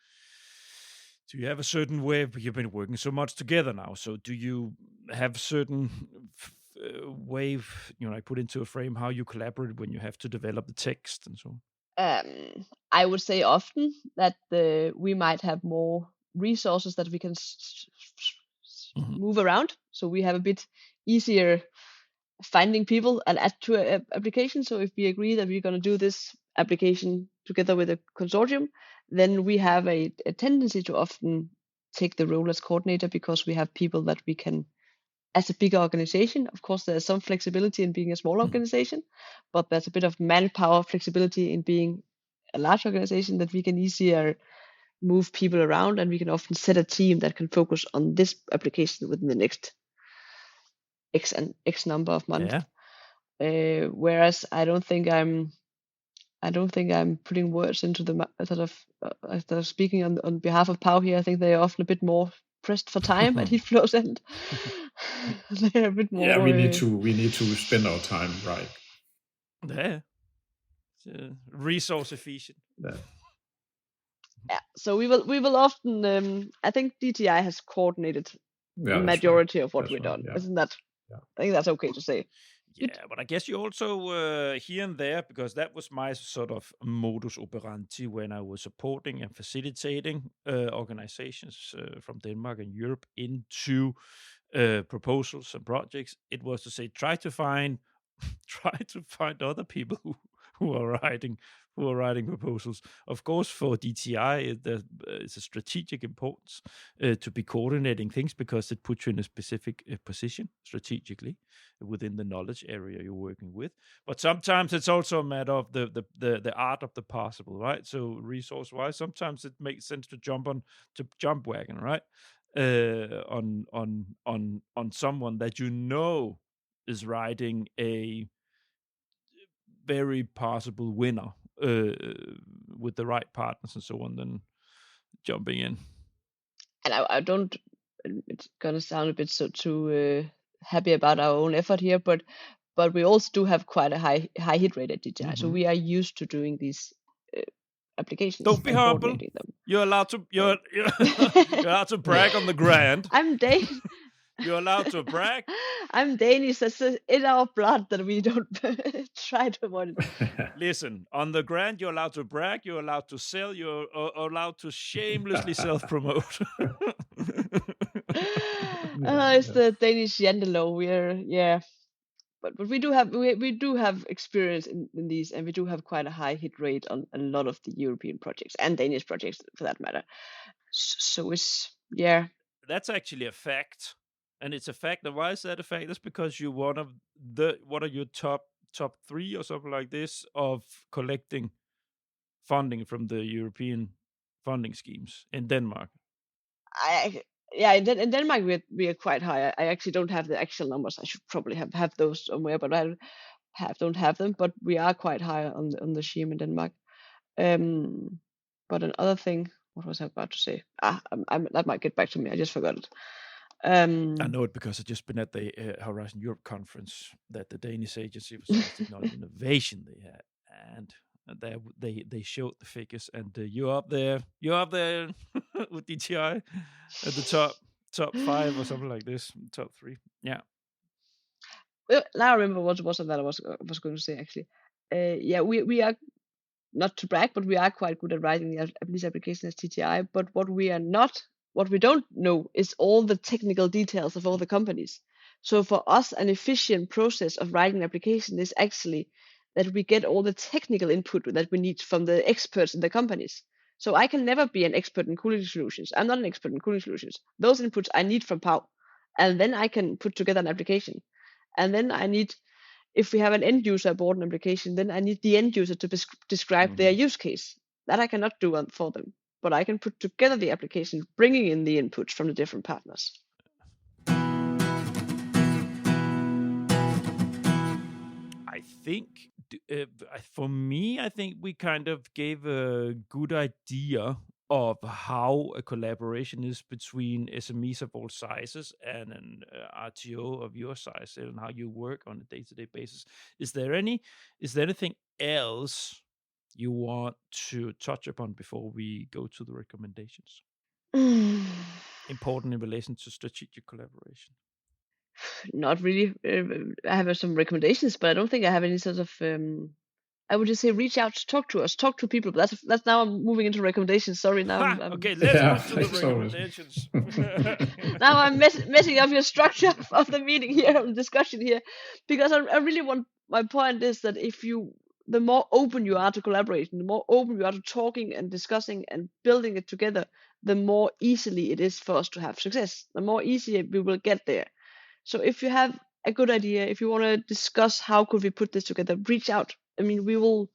have a certain way? You've been working so much together now. So, do you have certain way, I put into a frame how you collaborate when you have to develop the text and so on? I would say often that we might have more resources that we can move around, so we have a bit easier finding people and add to an application. So if we agree that we're going to do this application together with a consortium, then we have a tendency to often take the role as coordinator, because we have people that we can. As a bigger organization, of course, there's some flexibility in being a small organization, but there's a bit of manpower flexibility in being a large organization that we can easier move people around, and we can often set a team that can focus on this application within the next X number of months. Whereas I don't think I'm putting words into the sort of speaking on behalf of Paw here. I think they are often a bit more pressed for time at Heatflow's end. They're a bit more. Yeah, we need to spend our time right. Yeah, it's, resource efficient. Yeah, so we will often. I think DTI has coordinated the majority of what we've done. Yeah. Isn't that? Yeah. I think that's okay to say. Yeah, but I guess you also here and there, because that was my sort of modus operandi when I was supporting and facilitating organizations from Denmark and Europe into proposals and projects. It was to say, try to find other people who are writing proposals. Of course, for DTI, it's a strategic importance to be coordinating things, because it puts you in a specific position strategically within the knowledge area you're working with. But sometimes it's also a matter of the art of the possible, right? So resource-wise, sometimes it makes sense to jump wagon, right? On someone that you know is writing a very possible winner with the right partners and so on, then jumping in. And I don't, it's gonna sound a bit too happy about our own effort here, but we also do have quite a high hit rate at DTI, so we are used to doing these applications. Don't be humble. You're allowed to you're allowed to brag on the grant. I'm Danish. You're allowed to brag. I'm Danish. It's in our blood that we don't try to avoid it. Listen, on the grant, you're allowed to brag. You're allowed to sell. You're allowed to shamelessly self-promote. It's the Danish jantelov. But we do have experience in these, and we do have quite a high hit rate on a lot of the European projects and Danish projects for that matter. So it's That's actually a fact. And it's a fact. And why is that a fact? That's because you're one of your top 3 or something like this of collecting funding from the European funding schemes in Denmark. In Denmark we are quite high. I actually don't have the actual numbers. I should probably have those somewhere, but I don't have them. But we are quite high on the scheme in Denmark. But another thing, what was I about to say? That might get back to me. I just forgot it. I know it because I've just been at the Horizon Europe conference that the Danish Agency for Science, Technology, and Innovation they had, and they showed the figures, and you're up there with DTI at the top 5 or something like this, top 3. Yeah. Well, now I remember what was that I was going to say actually. We are, not to brag, but we are quite good at writing these applications as TTI. But what we don't know is all the technical details of all the companies. So for us, an efficient process of writing an application is actually that we get all the technical input that we need from the experts in the companies. So I can never be an expert in cooling solutions. I'm not an expert in cooling solutions. Those inputs I need from Paw, and then I can put together an application. And then I need, if we have an end user aboard an application, then I need the end user to describe their use case. That I cannot do for them. But I can put together the application, bringing in the inputs from the different partners. I think, for me, I think we kind of gave a good idea of how a collaboration is between SMEs of all sizes and an RTO of your size, and how you work on a day-to-day basis. Is there anything else you want to touch upon before we go to the recommendations? Important in relation to strategic collaboration? Not really. I have some recommendations, but I don't think I have any sort of. I would just say reach out, talk to us, talk to people. But that's now I'm moving into recommendations. Sorry, now. Okay, let's move to the recommendations. Now I'm messing up your structure of the meeting here, of the discussion here, because I really want. My point is that the more open you are to collaboration, the more open you are to talking and discussing and building it together, the more easily it is for us to have success. The more easier we will get there. So if you have a good idea, if you want to discuss how could we put this together, reach out. I mean, we will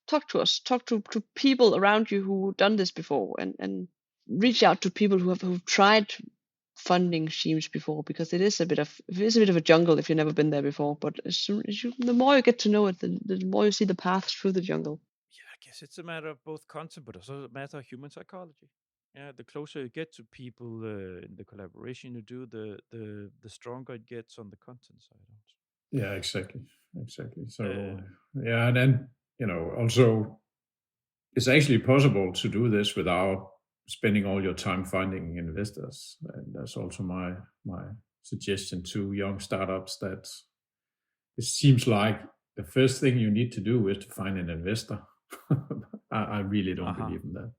talk to people around you who've done this before, and reach out to people who've tried funding schemes before, because it is a bit of a jungle if you've never been there before. But the more you get to know it, the more you see the path through the jungle. Yeah, I guess it's a matter of both concept, but also a matter of human psychology. Yeah, the closer you get to people in the collaboration you do, the stronger it gets on the content side. Also. Yeah, exactly. So yeah, and then also it's actually possible to do this without spending all your time finding investors, and that's also my suggestion to young startups, that it seems like the first thing you need to do is to find an investor. I really don't believe in that.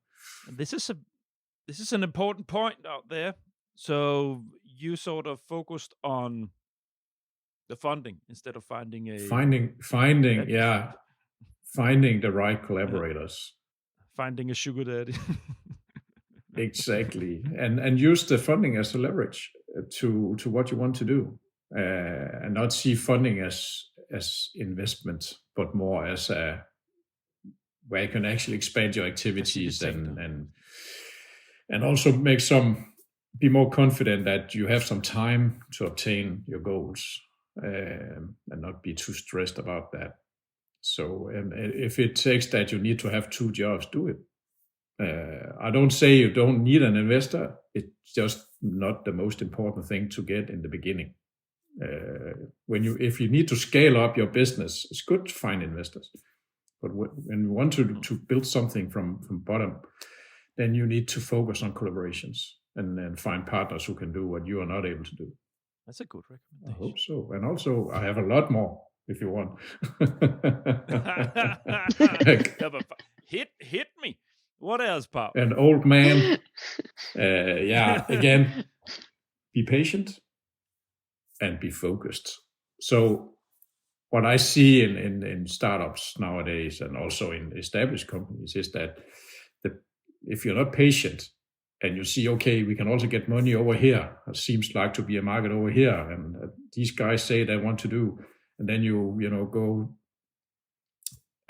This is an important point out there. So you sort of focused on the funding instead of finding the right collaborators, finding a sugar daddy. Exactly, and use the funding as a leverage to what you want to do, and not see funding as investment, but more as a where you can actually expand your activities and also be more confident that you have some time to obtain your goals, and not be too stressed about that. So if it takes that you need to have 2 jobs, do it. I don't say you don't need an investor. It's just not the most important thing to get in the beginning. If you need to scale up your business, it's good to find investors. But when you want to build something from bottom, then you need to focus on collaborations and find partners who can do what you are not able to do. That's a good recommendation. I hope so. And also, I have a lot more if you want. Hit me. What else, Paw? An old man. Again, be patient and be focused. So what I see in startups nowadays, and also in established companies, is that if you're not patient and you see, okay, we can also get money over here, it seems like to be a market over here, and these guys say they want to do, and then you go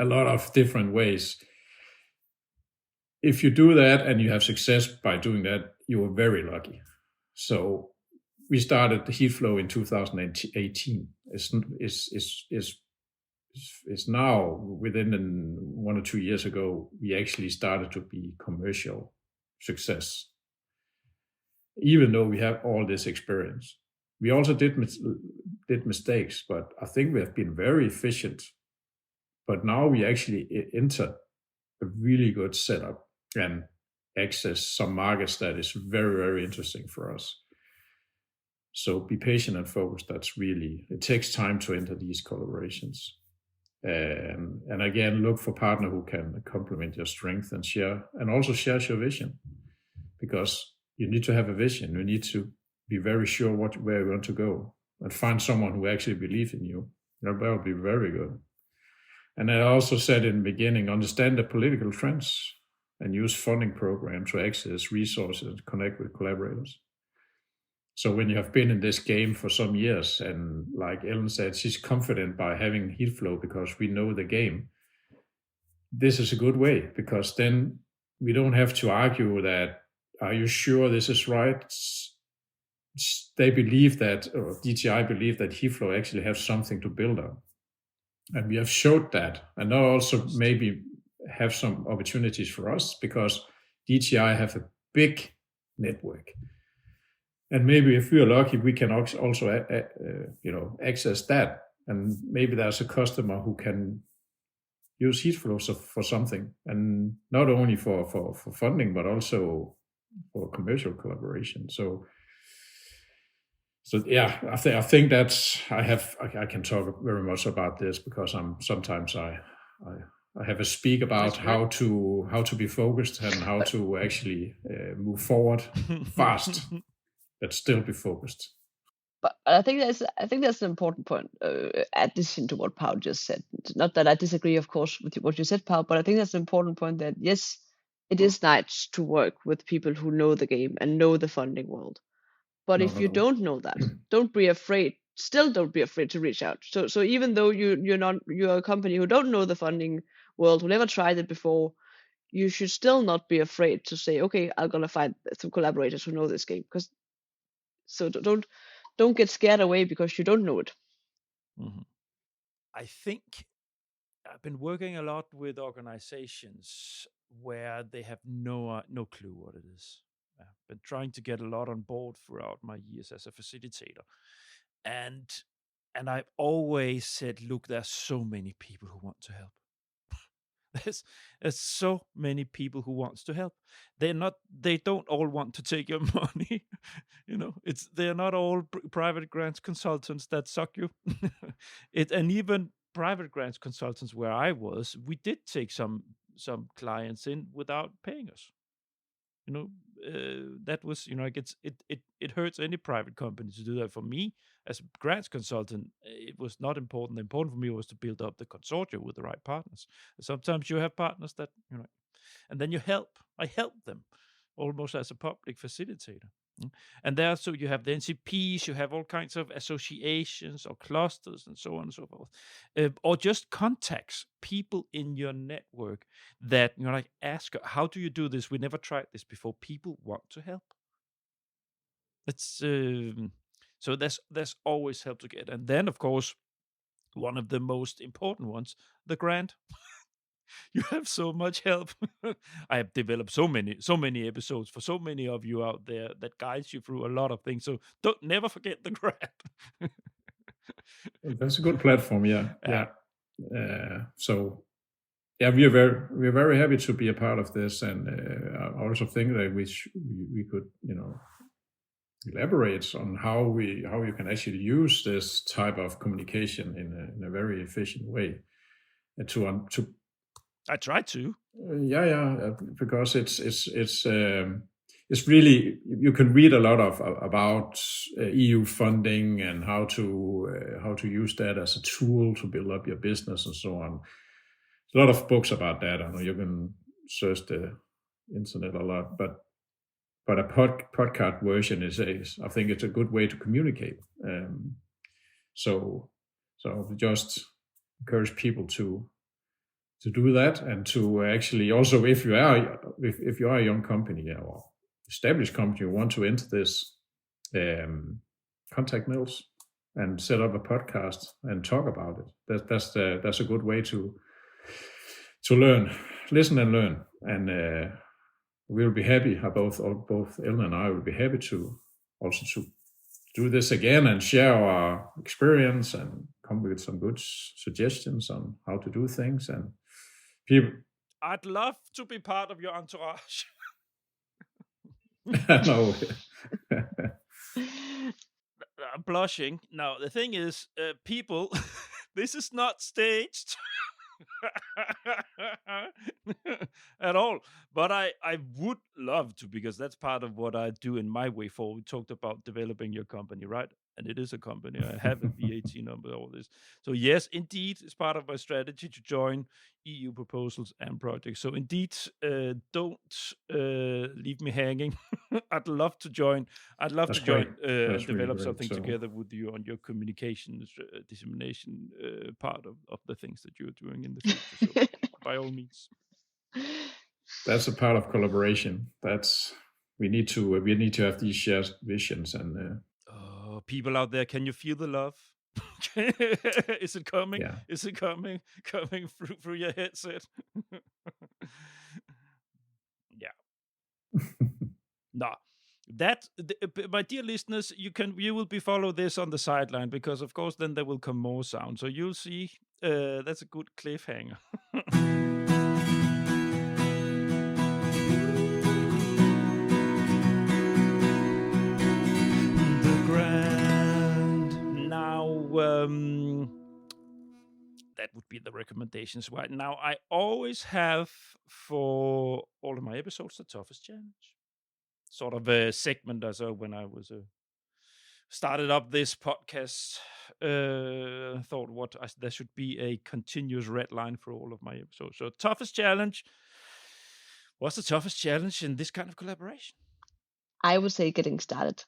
a lot of different ways. If you do that and you have success by doing that, you are very lucky. So we started the Heatflow in 2018. It's now, within 1 or 2 years ago, we actually started to be commercial success, even though we have all this experience. We also did mistakes, but I think we have been very efficient. But now we actually enter a really good setup and access some markets that is very, very interesting for us. So be patient and focused. It takes time to enter these collaborations. And again, look for partner who can complement your strength and also share your vision, because you need to have a vision. You need to be very sure where you want to go, and find someone who actually believes in you. That will be very good. And I also said in the beginning, understand the political trends and use funding programs to access resources and connect with collaborators. So when you have been in this game for some years, and like Ellen said, she's confident by having Heatflow because we know the game, this is a good way, because then we don't have to argue that, are you sure this is right? They believe that, or DTI believe that Heatflow actually has something to build on. And we have showed that. And now also maybe have some opportunities for us, because DTI have a big network. And maybe if we are lucky, we can also access that. And maybe there's a customer who can use Heatflow for something, and not only for funding, but also for commercial collaboration. So yeah, I think that's I can talk very much about this, because I have a speak about how to be focused and how to actually move forward fast, but still be focused. But I think that's an important point, addition to what Paw just said. Not that I disagree, of course, with what you said, Paw, but I think that's an important point, that yes, it is nice to work with people who know the game and know the funding world. But if you don't know that, don't be afraid. Still, don't be afraid to reach out. So even though you're a company who don't know the funding world, who never tried it before, you should still not be afraid to say, okay, I'm gonna find some collaborators who know this game, because so don't get scared away because you don't know it. Mm-hmm. I think I've been working a lot with organizations where they have no clue what it is. I've been trying to get a lot on board throughout my years as a facilitator, and I've always said, look, there's so many people who want to help. There's so many people who wants to help. They don't all want to take your money. They're not all private grants consultants that suck you. And even private grants consultants where I was, we did take some clients in without paying us. That was, it hurts any private company to do that. For me as a grants consultant, it was not important. The important for me was to build up the consortium with the right partners. Sometimes you have partners that, and then I help them almost as a public facilitator. And there, so you have the NCPs, you have all kinds of associations or clusters and so on and so forth, or just contacts, people in your network that ask, how do you do this? We never tried this before. People want to help. It's so there's always help to get. And then, of course, one of the most important ones, the grant. You have so much help. I have developed so many episodes for so many of you out there that guides you through a lot of things. So don't never forget the grant. That's a good platform. Yeah. So yeah, we're very happy to be a part of this, and I also think that we could elaborate on how you can actually use this type of communication in a very efficient way to I try to. Because it's really, you can read a lot about EU funding and how to use that as a tool to build up your business and so on. There's a lot of books about that. I know you can search the internet a lot, but a podcast version is I think it's a good way to communicate. So we just encourage people to do that, and to actually also, if you are a young company or established company, you want to enter this, contact Niels and set up a podcast and talk about it. That's a good way to learn, listen and learn, and we'll be happy. Both Ellen and I will be happy to do this again and share our experience and come with some good suggestions on how to do things. And people, I'd love to be part of your entourage. No. I'm blushing. Now, the thing is, people, this is not staged at all. But I would love to, because that's part of what I do in my way forward. We talked about developing your company, right? And it is a company. I have a VAT number, all this. So yes, indeed, it's part of my strategy to join EU proposals and projects. So indeed, don't leave me hanging. I'd love to join. I'd love to join and develop something together with you on your communications dissemination part of the things that you're doing in the future. So by all means. That's a part of collaboration. We need to have these shared visions. And people out there, can you feel the love? Is it coming? Yeah. Is it coming through your headset? Yeah. No, my dear listeners, you will be follow this on the sideline, because of course then there will come more sound. So you'll see. That's a good cliffhanger. That would be the recommendations right now. I always have, for all of my episodes, the toughest challenge. Sort of a segment as when I was started up this podcast, thought there should be a continuous red line for all of my episodes. So toughest challenge. What's the toughest challenge in this kind of collaboration? I would say getting started,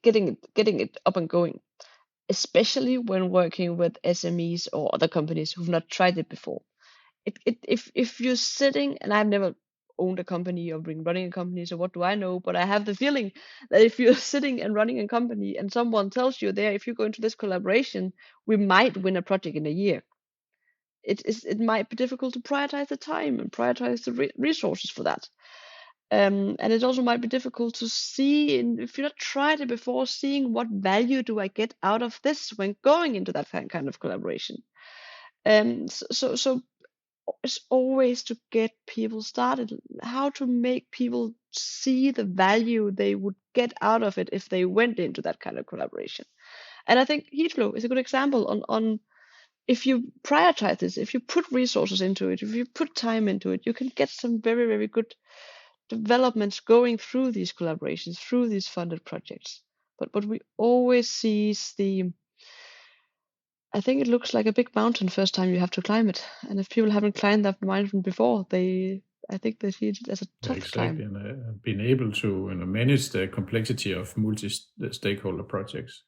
getting it up and going, especially when working with SMEs or other companies who've not tried it before. if you're sitting, and I've never owned a company or been running a company, so what do I know? But I have the feeling that if you're sitting and running a company and someone tells you there, if you go into this collaboration, we might win a project in a year. It might be difficult to prioritize the time and prioritize the resources for that. And it also might be difficult to see, if you've not tried it before, seeing what value do I get out of this when going into that kind of collaboration. So it's always to get people started, how to make people see the value they would get out of it if they went into that kind of collaboration. And I think Heatflow is a good example on if you prioritize this, if you put resources into it, if you put time into it, you can get some very, very good developments going through these collaborations, through these funded projects. But we always see I think it looks like a big mountain first time you have to climb it. And if people haven't climbed that mountain before, I think they see it as a tough climb. And being able to manage the complexity of multi-stakeholder projects.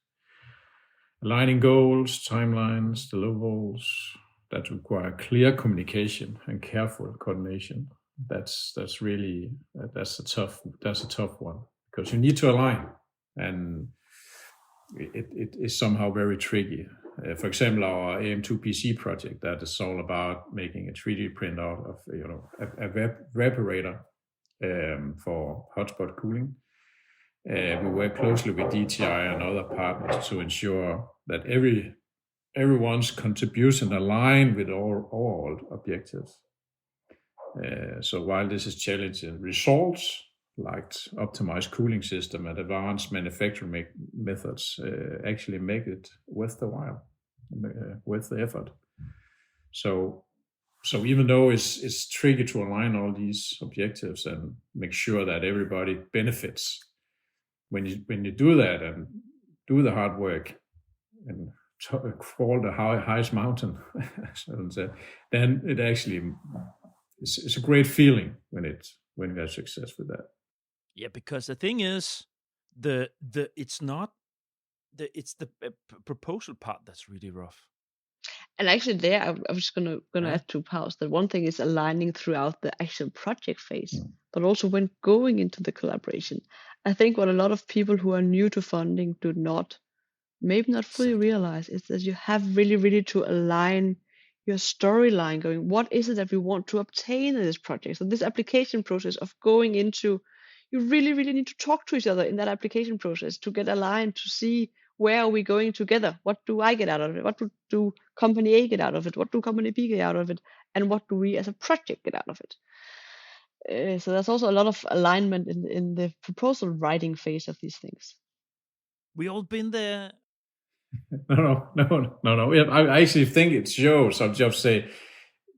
Aligning goals, timelines, deliverables that require clear communication and careful coordination. That's a tough one, because you need to align, and it is somehow very tricky. For example, our AM2 PC project, that is all about making a 3D print out of a evaporator for hotspot cooling. We work closely with DTI and other partners to ensure that everyone's contribution align with all objectives. So while this is challenging, results like optimized cooling system and advanced manufacturing methods actually make it worth the while, worth the effort. So even though it's tricky to align all these objectives and make sure that everybody benefits, when you do that and do the hard work and crawl the highest mountain, then it actually it's a great feeling when you have success with that. Yeah, because the thing is, it's the proposal part that's really rough. And actually, there I was gonna add to Paus that one thing is aligning throughout the actual project phase, but also when going into the collaboration. I think what a lot of people who are new to funding do not, maybe not fully realize, is that you have really, really to align your storyline going, what is it that we want to obtain in this project? So this application process of going into, you really, really need to talk to each other in that application process to get aligned, to see where are we going together? What do I get out of it? What do company A get out of it? What do company B get out of it? And what do we as a project get out of it? So there's also a lot of alignment in the proposal writing phase of these things. We all been there. No. I actually think it shows. I'll just say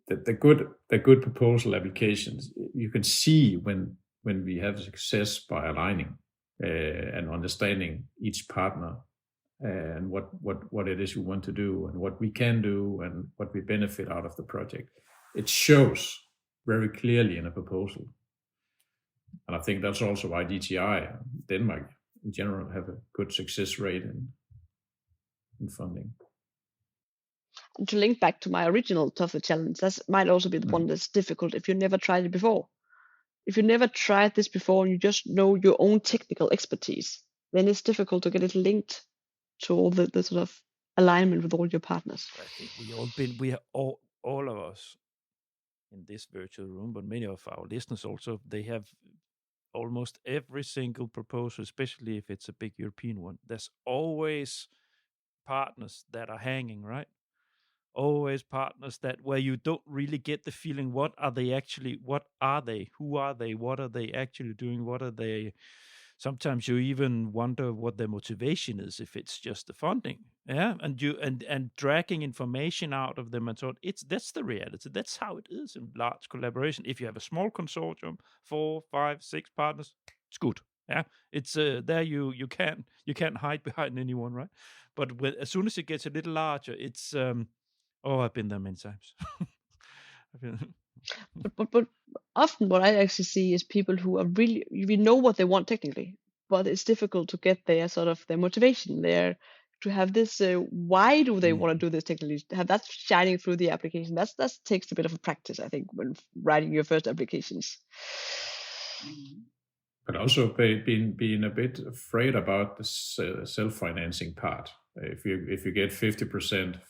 that the good proposal applications, you can see when we have success by aligning and understanding each partner and what it is you want to do and what we can do and what we benefit out of the project. It shows very clearly in a proposal. And I think that's also why DTI, Denmark in general, have a good success rate in funding. And to link back to my original tougher challenge, that might also be the one that's difficult if you never tried it before. If you never tried this before and you just know your own technical expertise, then it's difficult to get it linked to all the sort of alignment with all your partners. I think we are all of us in this virtual room, but many of our listeners also, they have almost every single proposal, especially if it's a big European one. There's always partners that are hanging, right? Always partners where you don't really get the feeling, what are they, who are they, what are they actually doing, what are they. Sometimes you even wonder what their motivation is, if it's just the funding, and dragging information out of them and so on. That's the reality. That's how it is in large collaboration. If you have a small consortium, 4, 5, 6 partners, it's good. Yeah, it's there. You can't hide behind anyone, right? But as soon as it gets a little larger, it's I've been there many times. But often what I actually see is people who are we know what they want technically, but it's difficult to get their sort of their motivation, their have this. Why do they want to do this technically? Have that shining through the application. That takes a bit of a practice, I think, when writing your first applications. But also being a bit afraid about the self-financing part. If you get 50%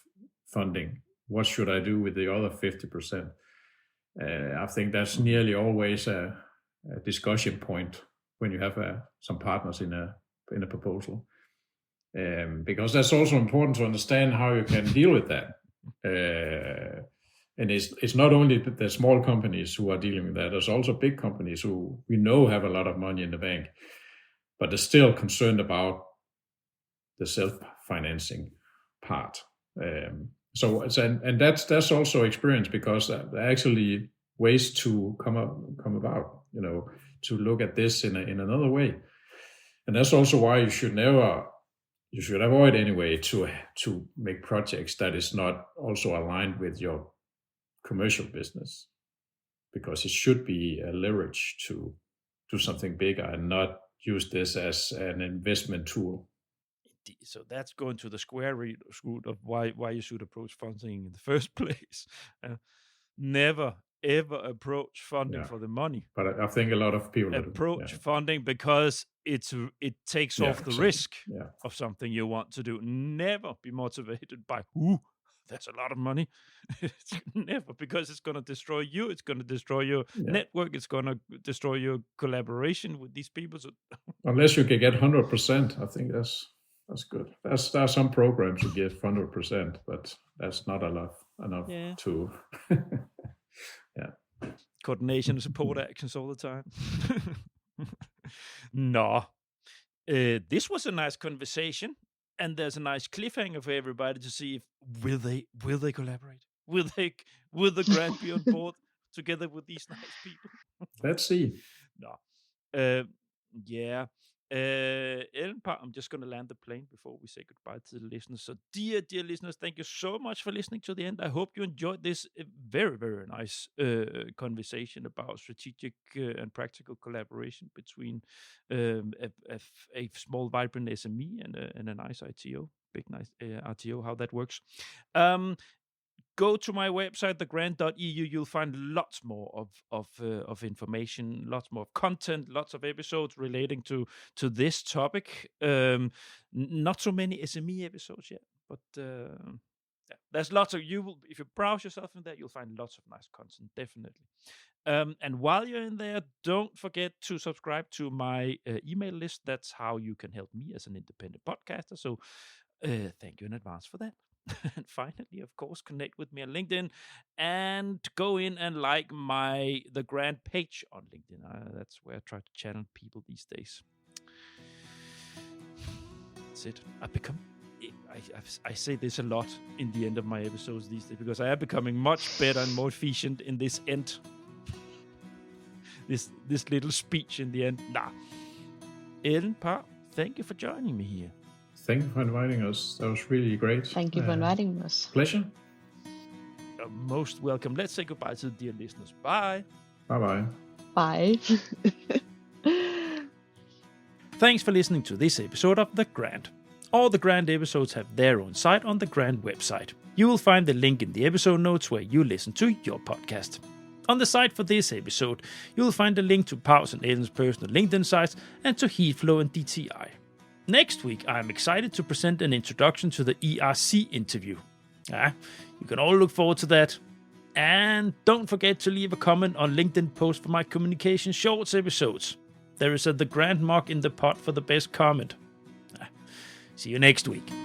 funding, what should I do with the other 50%? I think that's nearly always a discussion point when you have some partners in a proposal, because that's also important to understand how you can deal with that. And it's not only the small companies who are dealing with that. There's also big companies who we know have a lot of money in the bank, but they're still concerned about the self-financing part. So that's also experience, because there are actually ways to come about, to look at this in another way. And that's also why you should avoid anyway to make projects that is not also aligned with your commercial business, because it should be a leverage to do something bigger and not use this as an investment tool. So that's going to the square root of why you should approach funding in the first place. Never ever approach funding for the money. But I think a lot of people approach funding because it takes off the risk of something you want to do. Never be motivated by that's a lot of money. Never, because it's going to destroy you. It's going to destroy your network. It's going to destroy your collaboration with these people. So unless you can get 100%, I think that's good. There are some programs you get 100%, but that's not enough to. Coordination and support actions all the time. No, this was a nice conversation. And there's a nice cliffhanger for everybody to see if will they collaborate? Will the grant be on board together with these nice people? Let's see. No. Ellen, I'm just going to land the plane before we say goodbye to the listeners. So dear listeners, thank you so much for listening to the end. I hope you enjoyed this very, very nice conversation about strategic and practical collaboration between a small, vibrant SME and a nice ITO, big nice RTO, how that works. Go to my website, thegrant.eu. You'll find lots more of information, lots more content, lots of episodes relating to this topic. Not so many SME episodes yet, but there's lots of if you browse yourself in there, you'll find lots of nice content, definitely. And while you're in there, don't forget to subscribe to my email list. That's how you can help me as an independent podcaster. So thank you in advance for that. And finally, of course, connect with me on LinkedIn and go in and like the Grant page on LinkedIn. That's where I try to channel people these days. That's it. I say this a lot in the end of my episodes these days, because I am becoming much better and more efficient in this end. This little speech in the end. Ellen, Pa, thank you for joining me here. Thank you for inviting us. That was really great. Thank you for inviting us. Pleasure. You're most welcome. Let's say goodbye to the dear listeners. Bye. Bye-bye. Bye. Thanks for listening to this episode of The Grant. All the Grant episodes have their own site on the Grant website. You will find the link in the episode notes where you listen to your podcast. On the site for this episode, you will find a link to Paw's and Ellen's personal LinkedIn sites and to Heatflow and DTI. Next week, I am excited to present an introduction to the ERC interview. You can all look forward to that. And don't forget to leave a comment on LinkedIn post for my Communication Shorts episodes. There is the Grant mark in the pot for the best comment. See you next week.